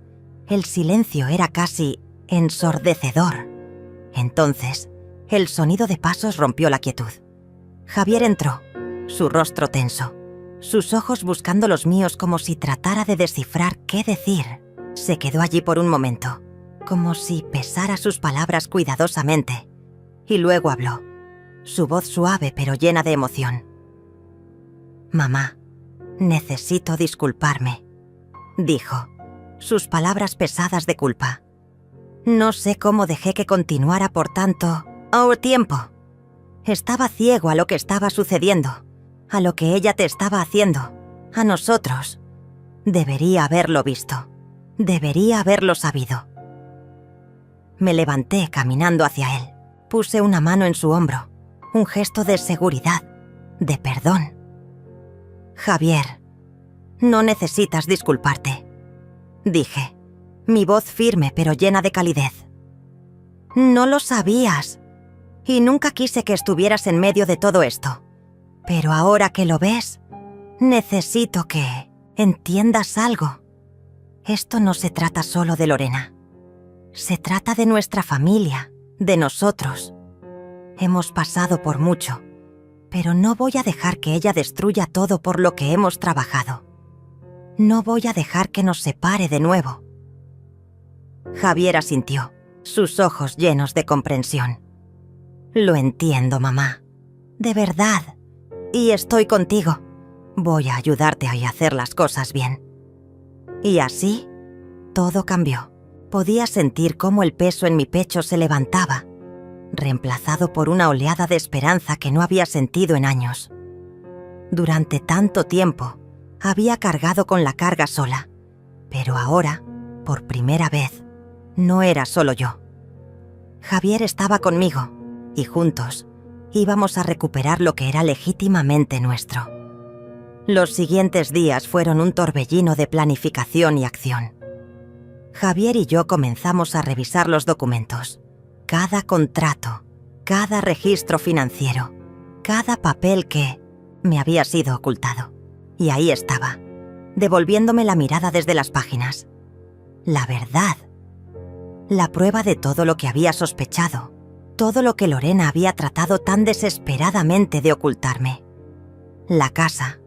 el silencio era casi ensordecedor. Entonces, el sonido de pasos rompió la quietud. Javier entró, su rostro tenso, sus ojos buscando los míos como si tratara de descifrar qué decir. Se quedó allí por un momento, como si pesara sus palabras cuidadosamente, y luego habló, su voz suave pero llena de emoción. «Mamá, necesito disculparme», dijo, sus palabras pesadas de culpa. «No sé cómo dejé que continuara por tanto tiempo. Estaba ciego a lo que estaba sucediendo, a lo que ella te estaba haciendo, a nosotros. Debería haberlo visto, debería haberlo sabido». Me levanté caminando hacia él. Puse una mano en su hombro, un gesto de seguridad, de perdón. «Javier, no necesitas disculparte», dije, mi voz firme pero llena de calidez. «No lo sabías, y nunca quise que estuvieras en medio de todo esto. Pero ahora que lo ves, necesito que entiendas algo. Esto no se trata solo de Lorena. Se trata de nuestra familia, de nosotros. Hemos pasado por mucho, pero no voy a dejar que ella destruya todo por lo que hemos trabajado. No voy a dejar que nos separe de nuevo». Javier asintió, sus ojos llenos de comprensión. «Lo entiendo, mamá. De verdad. Y estoy contigo. Voy a ayudarte a hacer las cosas bien». Y así, todo cambió. Podía sentir cómo el peso en mi pecho se levantaba, reemplazado por una oleada de esperanza que no había sentido en años. Durante tanto tiempo, había cargado con la carga sola, pero ahora, por primera vez, no era solo yo. Javier estaba conmigo, y juntos íbamos a recuperar lo que era legítimamente nuestro. Los siguientes días fueron un torbellino de planificación y acción. Javier y yo comenzamos a revisar los documentos, cada contrato, cada registro financiero, cada papel que me había sido ocultado. Y ahí estaba, devolviéndome la mirada desde las páginas. La verdad. La prueba de todo lo que había sospechado, todo lo que Lorena había tratado tan desesperadamente de ocultarme. La casa,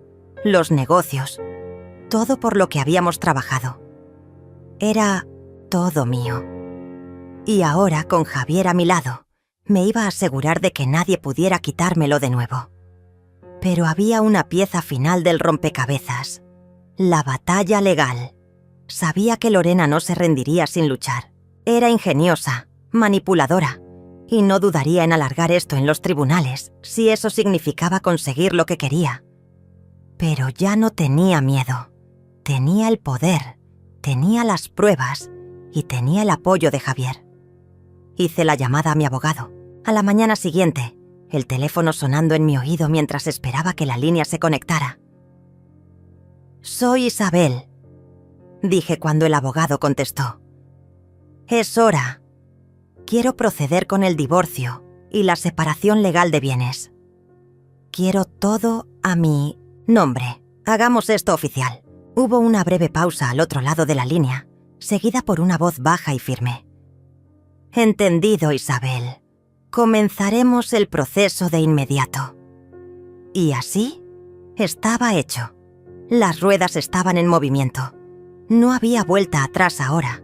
los negocios, todo por lo que habíamos trabajado. Era todo mío. Y ahora, con Javier a mi lado, me iba a asegurar de que nadie pudiera quitármelo de nuevo. Pero había una pieza final del rompecabezas: la batalla legal. Sabía que Lorena no se rendiría sin luchar. Era ingeniosa, manipuladora, y no dudaría en alargar esto en los tribunales si eso significaba conseguir lo que quería. Pero ya no tenía miedo. Tenía el poder, tenía las pruebas y tenía el apoyo de Javier. Hice la llamada a mi abogado. A la mañana siguiente, el teléfono sonando en mi oído mientras esperaba que la línea se conectara. «Soy Isabel», dije cuando el abogado contestó. «Es hora. Quiero proceder con el divorcio y la separación legal de bienes». Quiero todo a mi nombre. Hagamos esto oficial. Hubo una breve pausa al otro lado de la línea, seguida por una voz baja y firme. Entendido, Isabel. Comenzaremos el proceso de inmediato. Y así estaba hecho. Las ruedas estaban en movimiento. No había vuelta atrás ahora.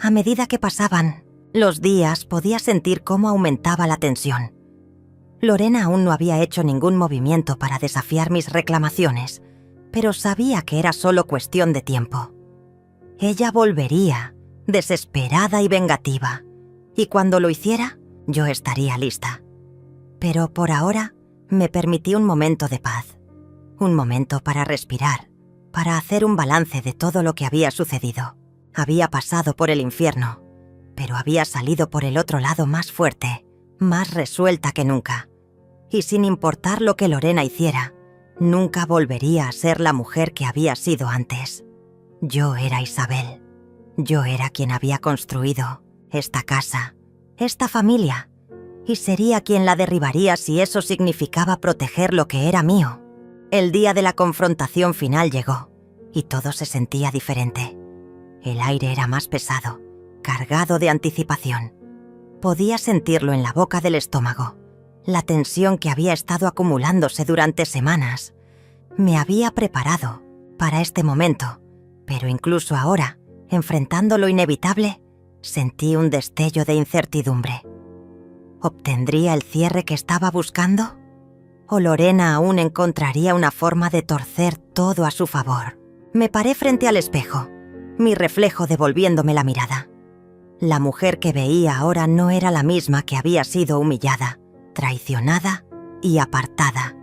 A medida que pasaban los días, podía sentir cómo aumentaba la tensión. Lorena aún no había hecho ningún movimiento para desafiar mis reclamaciones, pero sabía que era solo cuestión de tiempo. Ella volvería, desesperada y vengativa, y cuando lo hiciera, yo estaría lista. Pero por ahora, me permití un momento de paz, un momento para respirar, para hacer un balance de todo lo que había sucedido. Había pasado por el infierno, pero había salido por el otro lado más fuerte, más resuelta que nunca. Y sin importar lo que Lorena hiciera, nunca volvería a ser la mujer que había sido antes. Yo era Isabel. Yo era quien había construido esta casa, esta familia, y sería quien la derribaría si eso significaba proteger lo que era mío. El día de la confrontación final llegó, y todo se sentía diferente. El aire era más pesado, cargado de anticipación. Podía sentirlo en la boca del estómago. La tensión que había estado acumulándose durante semanas. Me había preparado para este momento, pero incluso ahora, enfrentando lo inevitable, sentí un destello de incertidumbre. ¿Obtendría el cierre que estaba buscando? ¿O Lorena aún encontraría una forma de torcer todo a su favor? Me paré frente al espejo, mi reflejo devolviéndome la mirada. La mujer que veía ahora no era la misma que había sido humillada, traicionada y apartada.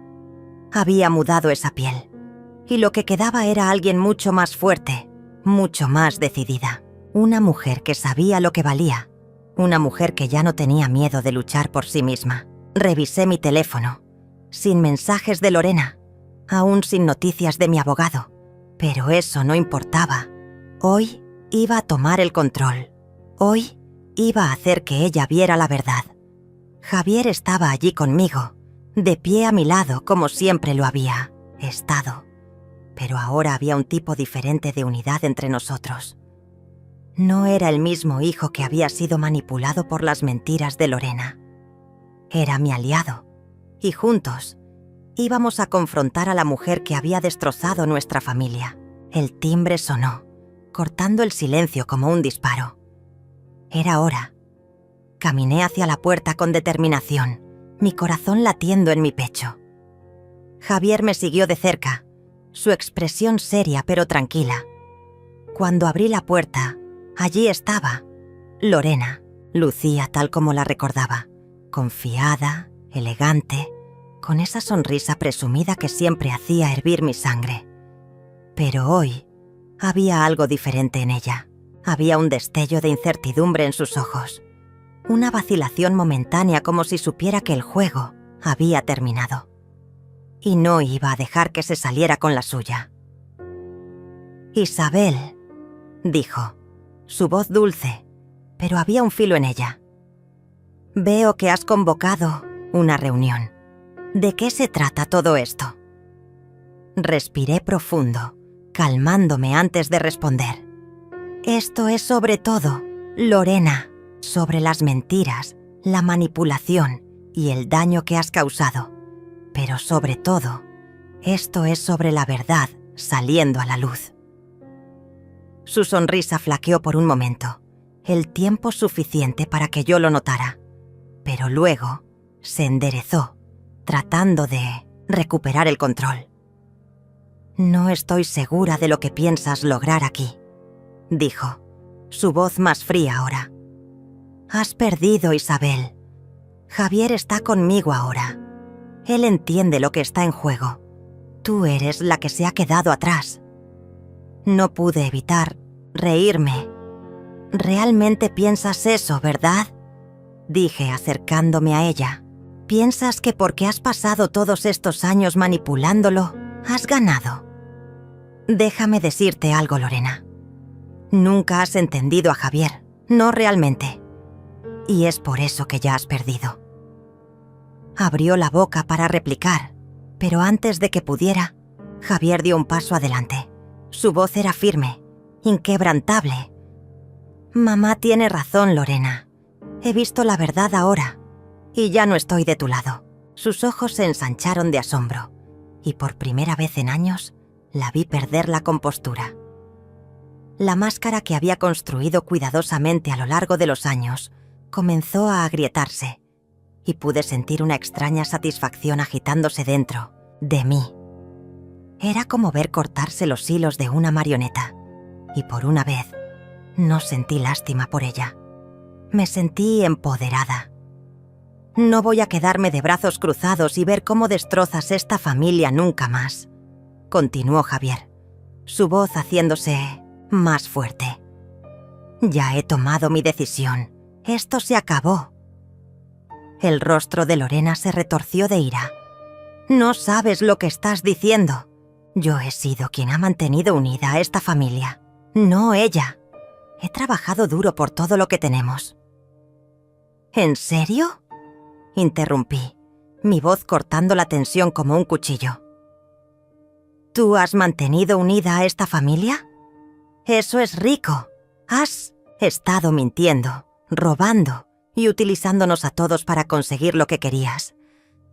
Había mudado esa piel, y lo que quedaba era alguien mucho más fuerte, mucho más decidida. Una mujer que sabía lo que valía, una mujer que ya no tenía miedo de luchar por sí misma. Revisé mi teléfono, sin mensajes de Lorena, aún sin noticias de mi abogado, pero eso no importaba. Hoy iba a tomar el control. Hoy iba a hacer que ella viera la verdad. Javier estaba allí conmigo, de pie a mi lado como siempre lo había estado. Pero ahora había un tipo diferente de unidad entre nosotros. No era el mismo hijo que había sido manipulado por las mentiras de Lorena. Era mi aliado, y juntos íbamos a confrontar a la mujer que había destrozado nuestra familia. El timbre sonó, cortando el silencio como un disparo. Era hora. Caminé hacia la puerta con determinación, mi corazón latiendo en mi pecho. Javier me siguió de cerca, su expresión seria pero tranquila. Cuando abrí la puerta, allí estaba Lorena. Lucía tal como la recordaba, confiada, elegante, con esa sonrisa presumida que siempre hacía hervir mi sangre. Pero hoy había algo diferente en ella. Había un destello de incertidumbre en sus ojos, una vacilación momentánea como si supiera que el juego había terminado. Y no iba a dejar que se saliera con la suya. «Isabel», dijo, su voz dulce, pero había un filo en ella. «Veo que has convocado una reunión. ¿De qué se trata todo esto?» Respiré profundo, calmándome antes de responder. «Esto es sobre todo, Lorena, sobre las mentiras, la manipulación y el daño que has causado. Pero sobre todo, esto es sobre la verdad saliendo a la luz». Su sonrisa flaqueó por un momento, el tiempo suficiente para que yo lo notara, pero luego se enderezó, tratando de recuperar el control. «No estoy segura de lo que piensas lograr aquí», dijo, su voz más fría ahora. «Has perdido, Isabel. Javier está conmigo ahora. Él entiende lo que está en juego. Tú eres la que se ha quedado atrás». No pude evitar reírme. «¿Realmente piensas eso, verdad?», dije acercándome a ella. «¿Piensas que porque has pasado todos estos años manipulándolo, has ganado?» «Déjame decirte algo, Lorena. Nunca has entendido a Javier, no realmente. Y es por eso que ya has perdido». Abrió la boca para replicar, Pero antes de que pudiera, Javier dio un paso adelante. Su voz era firme, inquebrantable. «Mamá tiene razón, Lorena. He visto la verdad ahora, y ya no estoy de tu lado». Sus ojos se ensancharon de asombro, y por primera vez en años la vi perder la compostura. La máscara que había construido cuidadosamente a lo largo de los años comenzó a agrietarse, y pude sentir una extraña satisfacción agitándose dentro de mí. Era como ver cortarse los hilos de una marioneta, y por una vez no sentí lástima por ella. Me sentí empoderada. «No voy a quedarme de brazos cruzados y ver cómo destrozas esta familia nunca más», continuó Javier, su voz haciéndose más fuerte. «Ya he tomado mi decisión. Esto se acabó». El rostro de Lorena se retorció de ira. «No sabes lo que estás diciendo. Yo he sido quien ha mantenido unida a esta familia, no ella. He trabajado duro por todo lo que tenemos». «¿En serio?», interrumpí, mi voz cortando la tensión como un cuchillo. «¿Tú has mantenido unida a esta familia? Eso es rico. Has estado mintiendo, robando y utilizándonos a todos para conseguir lo que querías.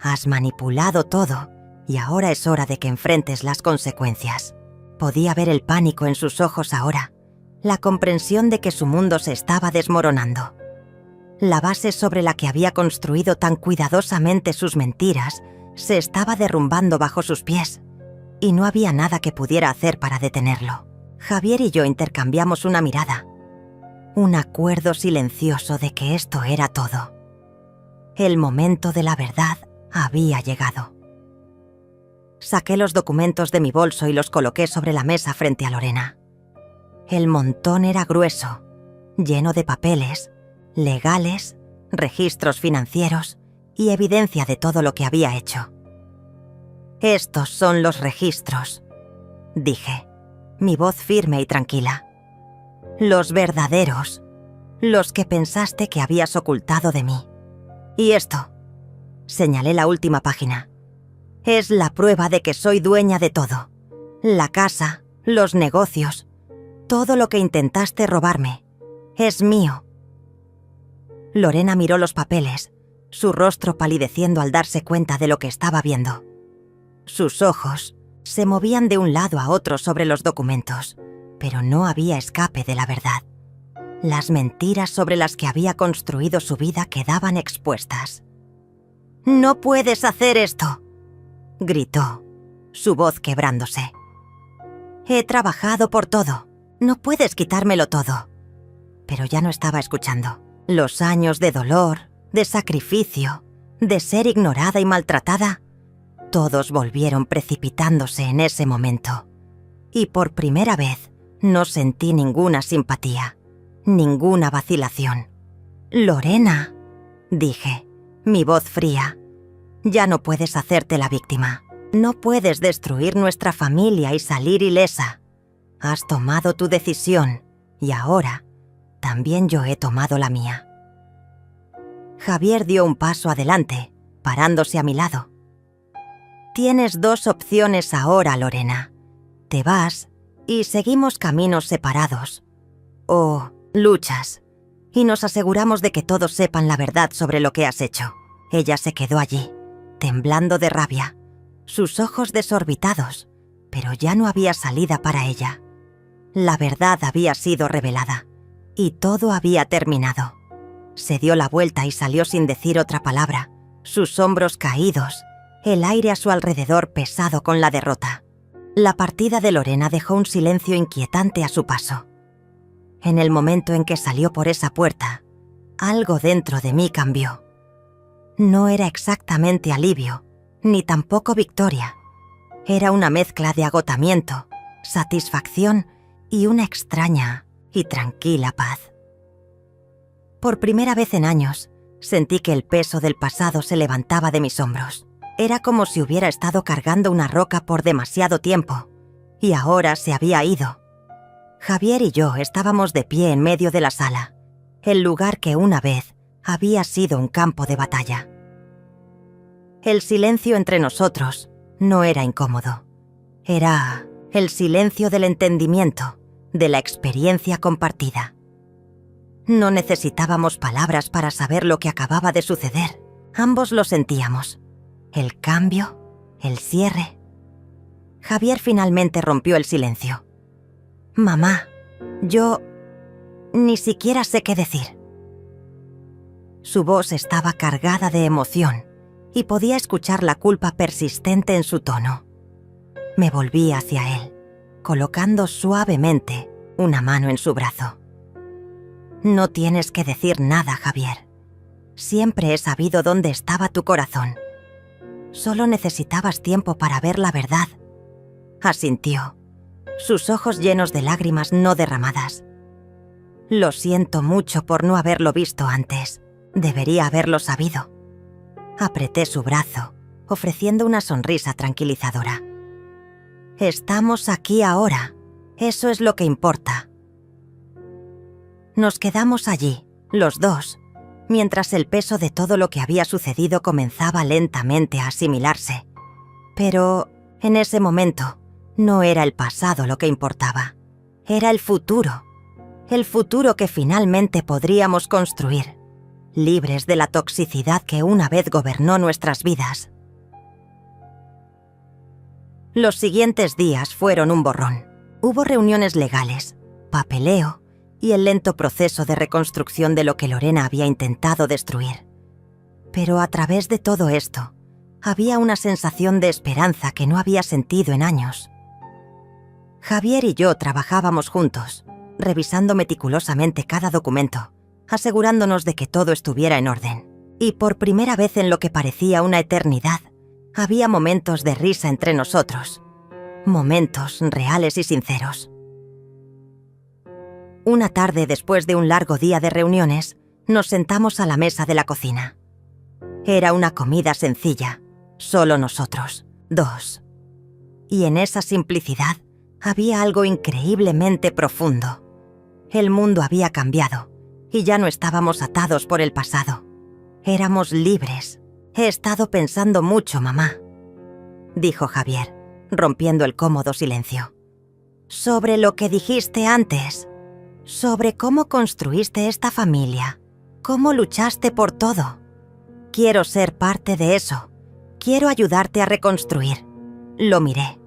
Has manipulado todo y ahora es hora de que enfrentes las consecuencias». Podía ver el pánico en sus ojos ahora, la comprensión de que su mundo se estaba desmoronando. La base sobre la que había construido tan cuidadosamente sus mentiras se estaba derrumbando bajo sus pies, y no había nada que pudiera hacer para detenerlo. Javier y yo intercambiamos una mirada, un acuerdo silencioso de que esto era todo. El momento de la verdad había llegado. Saqué los documentos de mi bolso y los coloqué sobre la mesa frente a Lorena. El montón era grueso, lleno de papeles, legales, registros financieros y evidencia de todo lo que había hecho. «Estos son los registros», dije, mi voz firme y tranquila. «Los verdaderos, los que pensaste que habías ocultado de mí. Y esto», señalé la última página, «es la prueba de que soy dueña de todo. La casa, los negocios, todo lo que intentaste robarme, es mío». Lorena miró los papeles, su rostro palideciendo al darse cuenta de lo que estaba viendo. Sus ojos se movían de un lado a otro sobre los documentos, pero no había escape de la verdad. Las mentiras sobre las que había construido su vida quedaban expuestas. «No puedes hacer esto», gritó, su voz quebrándose. «He trabajado por todo. No puedes quitármelo todo». Pero ya no estaba escuchando. Los años de dolor, de sacrificio, de ser ignorada y maltratada, todos volvieron precipitándose en ese momento. Y por primera vez no sentí ninguna simpatía, ninguna vacilación. «Lorena», dije, mi voz fría, «ya no puedes hacerte la víctima. No puedes destruir nuestra familia y salir ilesa. Has tomado tu decisión y ahora también yo he tomado la mía». Javier dio un paso adelante, parándose a mi lado. «Tienes dos opciones ahora, Lorena. Te vas y seguimos caminos separados. O luchas y nos aseguramos de que todos sepan la verdad sobre lo que has hecho». Ella se quedó allí, temblando de rabia, sus ojos desorbitados, pero ya no había salida para ella. La verdad había sido revelada y todo había terminado. Se dio la vuelta y salió sin decir otra palabra, sus hombros caídos, el aire a su alrededor pesado con la derrota. La partida de Lorena dejó un silencio inquietante a su paso. En el momento en que salió por esa puerta, algo dentro de mí cambió. No era exactamente alivio, ni tampoco victoria. Era una mezcla de agotamiento, satisfacción y una extraña y tranquila paz. Por primera vez en años, sentí que el peso del pasado se levantaba de mis hombros. Era como si hubiera estado cargando una roca por demasiado tiempo, y ahora se había ido. Javier y yo estábamos de pie en medio de la sala, el lugar que una vez había sido un campo de batalla. El silencio entre nosotros no era incómodo. Era el silencio del entendimiento, de la experiencia compartida. No necesitábamos palabras para saber lo que acababa de suceder. Ambos lo sentíamos. El cambio, el cierre. Javier finalmente rompió el silencio. «Mamá, yo ni siquiera sé qué decir». Su voz estaba cargada de emoción y podía escuchar la culpa persistente en su tono. Me volví hacia él, colocando suavemente una mano en su brazo. «No tienes que decir nada, Javier. Siempre he sabido dónde estaba tu corazón. Solo necesitabas tiempo para ver la verdad». Asintió, sus ojos llenos de lágrimas no derramadas. «Lo siento mucho por no haberlo visto antes. Debería haberlo sabido». Apreté su brazo, ofreciendo una sonrisa tranquilizadora. «Estamos aquí ahora. Eso es lo que importa». Nos quedamos allí, los dos, mientras el peso de todo lo que había sucedido comenzaba lentamente a asimilarse. Pero, en ese momento, no era el pasado lo que importaba. Era el futuro que finalmente podríamos construir, libres de la toxicidad que una vez gobernó nuestras vidas. Los siguientes días fueron un borrón. Hubo reuniones legales, papeleo y el lento proceso de reconstrucción de lo que Lorena había intentado destruir. Pero a través de todo esto, había una sensación de esperanza que no había sentido en años. Javier y yo trabajábamos juntos, revisando meticulosamente cada documento, asegurándonos de que todo estuviera en orden. Y por primera vez en lo que parecía una eternidad, había momentos de risa entre nosotros. Momentos reales y sinceros. Una tarde después de un largo día de reuniones, nos sentamos a la mesa de la cocina. Era una comida sencilla, solo nosotros, dos. Y en esa simplicidad había algo increíblemente profundo. El mundo había cambiado y ya no estábamos atados por el pasado. Éramos libres. «He estado pensando mucho, mamá», dijo Javier, rompiendo el cómodo silencio. «Sobre lo que dijiste antes. Sobre cómo construiste esta familia. Cómo luchaste por todo. Quiero ser parte de eso. Quiero ayudarte a reconstruir». Lo miré,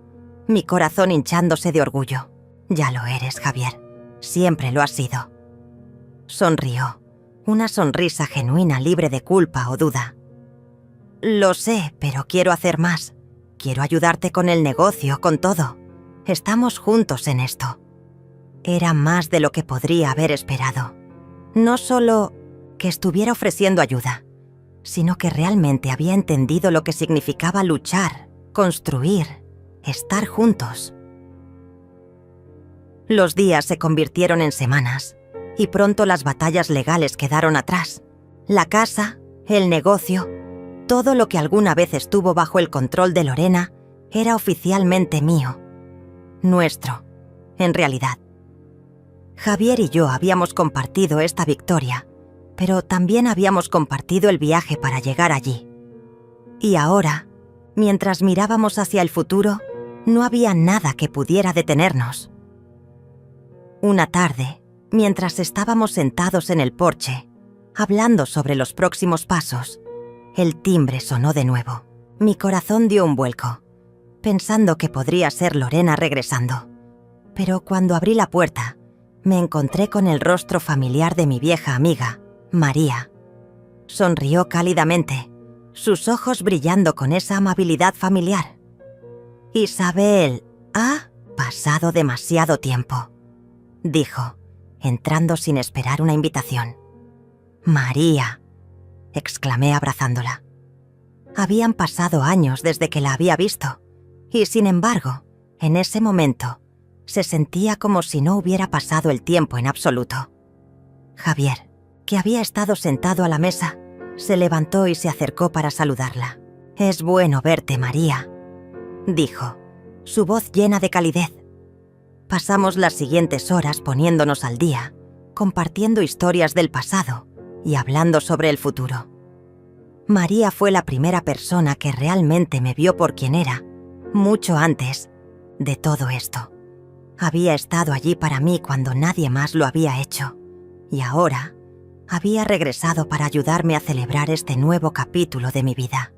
mi corazón hinchándose de orgullo. «Ya lo eres, Javier. Siempre lo has sido». Sonrió, una sonrisa genuina libre de culpa o duda. «Lo sé, pero quiero hacer más. Quiero ayudarte con el negocio, con todo. Estamos juntos en esto». Era más de lo que podría haber esperado. No solo que estuviera ofreciendo ayuda, sino que realmente había entendido lo que significaba luchar, construir, estar juntos. Los días se convirtieron en semanas, y pronto las batallas legales quedaron atrás. La casa, el negocio, todo lo que alguna vez estuvo bajo el control de Lorena era oficialmente mío. Nuestro, en realidad. Javier y yo habíamos compartido esta victoria, pero también habíamos compartido el viaje para llegar allí. Y ahora, mientras mirábamos hacia el futuro, no había nada que pudiera detenernos. Una tarde, mientras estábamos sentados en el porche, hablando sobre los próximos pasos, el timbre sonó de nuevo. Mi corazón dio un vuelco, pensando que podría ser Lorena regresando. Pero cuando abrí la puerta, me encontré con el rostro familiar de mi vieja amiga, María. Sonrió cálidamente, sus ojos brillando con esa amabilidad familiar. «Isabel, ha pasado demasiado tiempo», dijo, entrando sin esperar una invitación. «María», exclamé abrazándola. Habían pasado años desde que la había visto, y sin embargo, en ese momento, se sentía como si no hubiera pasado el tiempo en absoluto. Javier, que había estado sentado a la mesa, se levantó y se acercó para saludarla. «Es bueno verte, María», dijo, su voz llena de calidez. Pasamos las siguientes horas poniéndonos al día, compartiendo historias del pasado y hablando sobre el futuro. María fue la primera persona que realmente me vio por quien era mucho antes de todo esto. Había estado allí para mí cuando nadie más lo había hecho, y ahora había regresado para ayudarme a celebrar este nuevo capítulo de mi vida.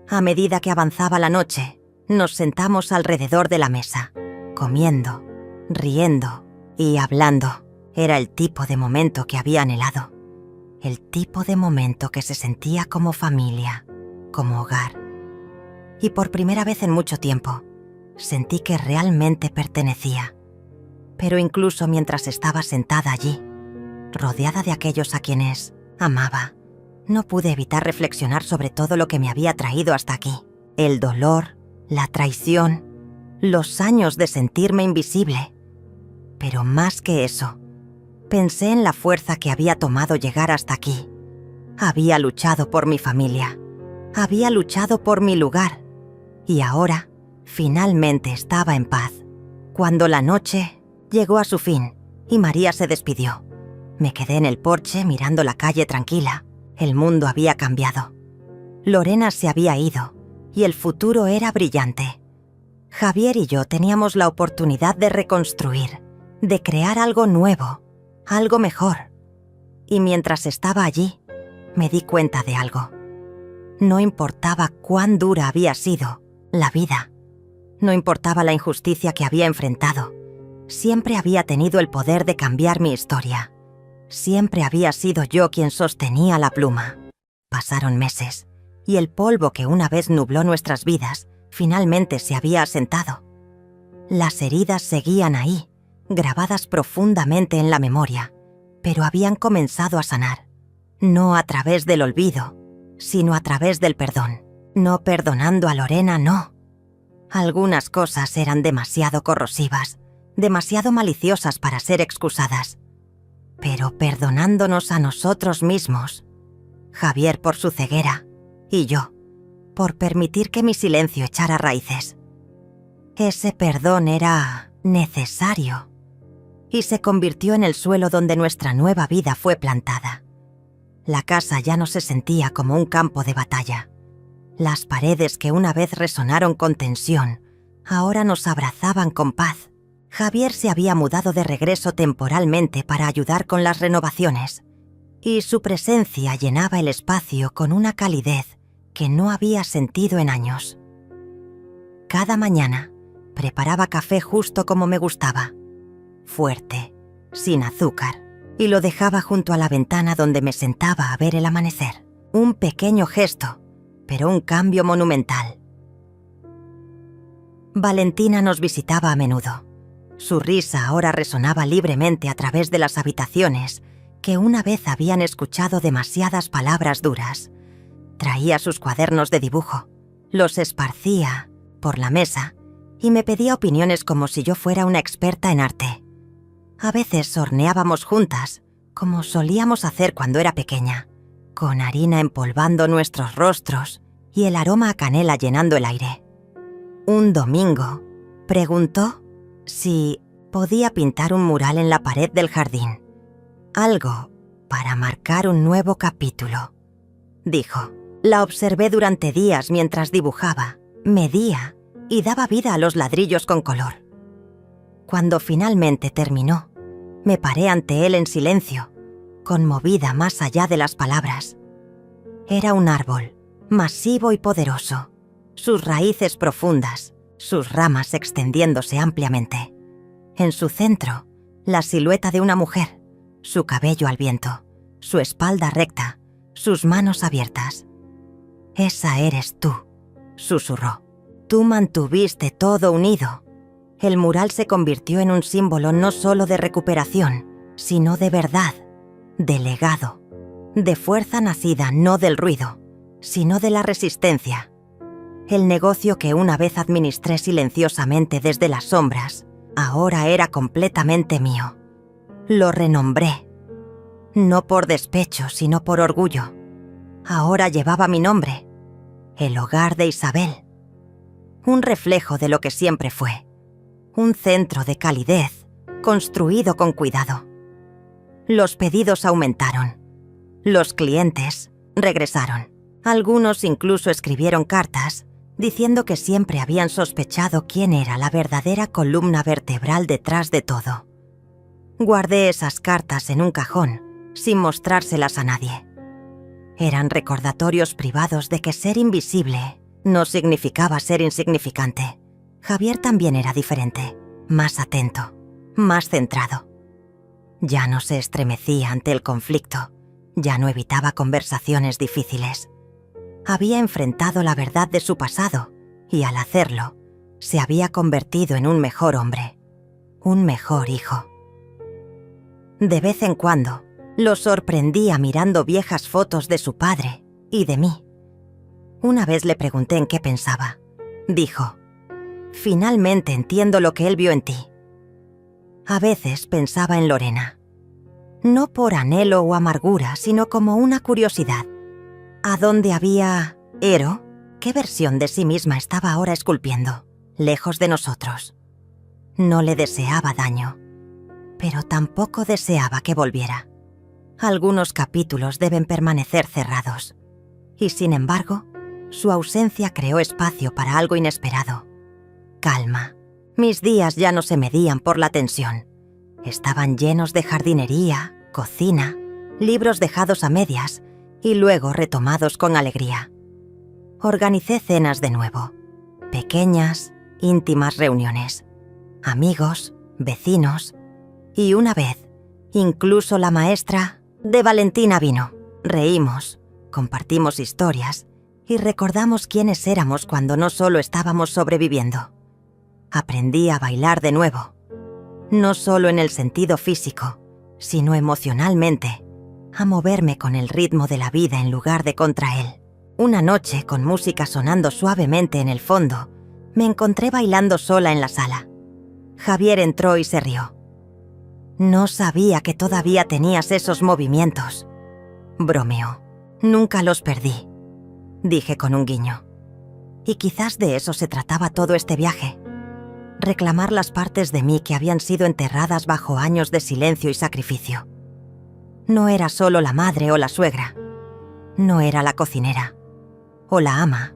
A medida que avanzaba la noche, nos sentamos alrededor de la mesa, comiendo, riendo y hablando. Era el tipo de momento que había anhelado. El tipo de momento que se sentía como familia, como hogar. Y por primera vez en mucho tiempo, sentí que realmente pertenecía. Pero incluso mientras estaba sentada allí, rodeada de aquellos a quienes amaba, no pude evitar reflexionar sobre todo lo que me había traído hasta aquí. El dolor, la traición, los años de sentirme invisible. Pero más que eso, pensé en la fuerza que había tomado llegar hasta aquí. Había luchado por mi familia, había luchado por mi lugar, y ahora, finalmente estaba en paz. Cuando la noche llegó a su fin y María se despidió, me quedé en el porche mirando la calle tranquila. El mundo había cambiado. Lorena se había ido y el futuro era brillante. Javier y yo teníamos la oportunidad de reconstruir, de crear algo nuevo, algo mejor. Y mientras estaba allí, me di cuenta de algo. No importaba cuán dura había sido la vida. No importaba la injusticia que había enfrentado. Siempre había tenido el poder de cambiar mi historia. Siempre había sido yo quien sostenía la pluma. Pasaron meses, y el polvo que una vez nubló nuestras vidas finalmente se había asentado. Las heridas seguían ahí, grabadas profundamente en la memoria, pero habían comenzado a sanar. No a través del olvido, sino a través del perdón. No perdonando a Lorena, no. Algunas cosas eran demasiado corrosivas, demasiado maliciosas para ser excusadas. Pero perdonándonos a nosotros mismos, Javier por su ceguera y yo por permitir que mi silencio echara raíces. Ese perdón era necesario y se convirtió en el suelo donde nuestra nueva vida fue plantada. La casa ya no se sentía como un campo de batalla. Las paredes que una vez resonaron con tensión, ahora nos abrazaban con paz. Javier se había mudado de regreso temporalmente para ayudar con las renovaciones, y su presencia llenaba el espacio con una calidez que no había sentido en años. Cada mañana preparaba café justo como me gustaba, fuerte, sin azúcar, y lo dejaba junto a la ventana donde me sentaba a ver el amanecer. Un pequeño gesto, pero un cambio monumental. Valentina nos visitaba a menudo. Su risa ahora resonaba libremente a través de las habitaciones que una vez habían escuchado demasiadas palabras duras. Traía sus cuadernos de dibujo, los esparcía por la mesa y me pedía opiniones como si yo fuera una experta en arte. A veces horneábamos juntas, como solíamos hacer cuando era pequeña, con harina empolvando nuestros rostros y el aroma a canela llenando el aire. Un domingo, preguntó si podía pintar un mural en la pared del jardín. Algo para marcar un nuevo capítulo, dijo. La observé durante días mientras dibujaba, medía y daba vida a los ladrillos con color. Cuando finalmente terminó, me paré ante él en silencio, conmovida más allá de las palabras. Era un árbol, masivo y poderoso, sus raíces profundas, sus ramas extendiéndose ampliamente. En su centro, la silueta de una mujer, su cabello al viento, su espalda recta, sus manos abiertas. «Esa eres tú», susurró. «Tú mantuviste todo unido». El mural se convirtió en un símbolo no solo de recuperación, sino de verdad, de legado, de fuerza nacida no del ruido, sino de la resistencia. El negocio que una vez administré silenciosamente desde las sombras, ahora era completamente mío. Lo renombré, no por despecho, sino por orgullo. Ahora llevaba mi nombre, el hogar de Isabel. Un reflejo de lo que siempre fue. Un centro de calidez, construido con cuidado. Los pedidos aumentaron. Los clientes regresaron. Algunos incluso escribieron cartas diciendo que siempre habían sospechado quién era la verdadera columna vertebral detrás de todo. Guardé esas cartas en un cajón, sin mostrárselas a nadie. Eran recordatorios privados de que ser invisible no significaba ser insignificante. Javier también era diferente, más atento, más centrado. Ya no se estremecía ante el conflicto, ya no evitaba conversaciones difíciles. Había enfrentado la verdad de su pasado y al hacerlo, se había convertido en un mejor hombre, un mejor hijo. De vez en cuando, lo sorprendía mirando viejas fotos de su padre y de mí. Una vez le pregunté en qué pensaba. Dijo: «Finalmente entiendo lo que él vio en ti». A veces pensaba en Lorena. No por anhelo o amargura, sino como una curiosidad. ¿A dónde había Ero? ¿Qué versión de sí misma estaba ahora esculpiendo, lejos de nosotros? No le deseaba daño, pero tampoco deseaba que volviera. Algunos capítulos deben permanecer cerrados, y sin embargo, su ausencia creó espacio para algo inesperado. Calma. Mis días ya no se medían por la tensión. Estaban llenos de jardinería, cocina, libros dejados a medias y luego retomados con alegría. Organicé cenas de nuevo, pequeñas, íntimas reuniones, amigos, vecinos, y una vez, incluso la maestra de Valentina vino. Reímos, compartimos historias y recordamos quiénes éramos cuando no solo estábamos sobreviviendo. Aprendí a bailar de nuevo, no solo en el sentido físico, sino emocionalmente, a moverme con el ritmo de la vida en lugar de contra él. Una noche, con música sonando suavemente en el fondo, me encontré bailando sola en la sala. Javier entró y se rió. «No sabía que todavía tenías esos movimientos», bromeó. «Nunca los perdí», dije con un guiño. Y quizás de eso se trataba todo este viaje. Reclamar las partes de mí que habían sido enterradas bajo años de silencio y sacrificio. No era solo la madre o la suegra. No era la cocinera. O la ama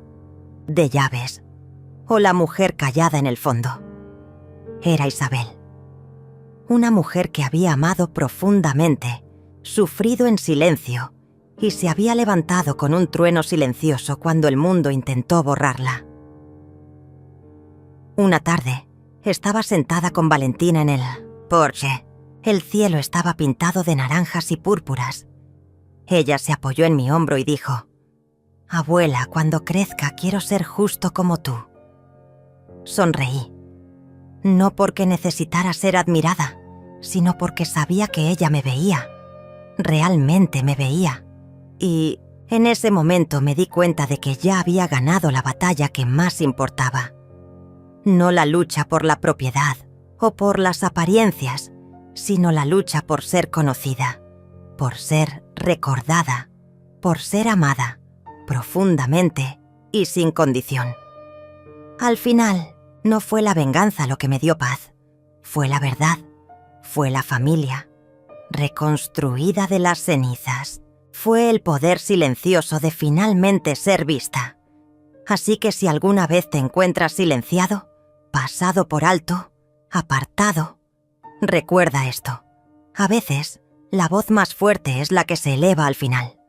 de llaves. O la mujer callada en el fondo. Era Isabel. Una mujer que había amado profundamente, sufrido en silencio, y se había levantado con un trueno silencioso cuando el mundo intentó borrarla. Una tarde, estaba sentada con Valentina en el porche. El cielo estaba pintado de naranjas y púrpuras. Ella se apoyó en mi hombro y dijo: «Abuela, cuando crezca quiero ser justo como tú». Sonreí. No porque necesitara ser admirada, sino porque sabía que ella me veía. Realmente me veía. Y en ese momento me di cuenta de que ya había ganado la batalla que más importaba. No la lucha por la propiedad o por las apariencias, sino la lucha por ser conocida, por ser recordada, por ser amada, profundamente y sin condición. Al final, no fue la venganza lo que me dio paz, fue la verdad, fue la familia, reconstruida de las cenizas, fue el poder silencioso de finalmente ser vista. Así que si alguna vez te encuentras silenciado, pasado por alto, apartado, recuerda esto. A veces, la voz más fuerte es la que se eleva al final.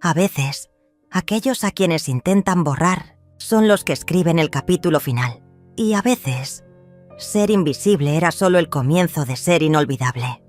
A veces, aquellos a quienes intentan borrar son los que escriben el capítulo final. Y a veces, ser invisible era solo el comienzo de ser inolvidable.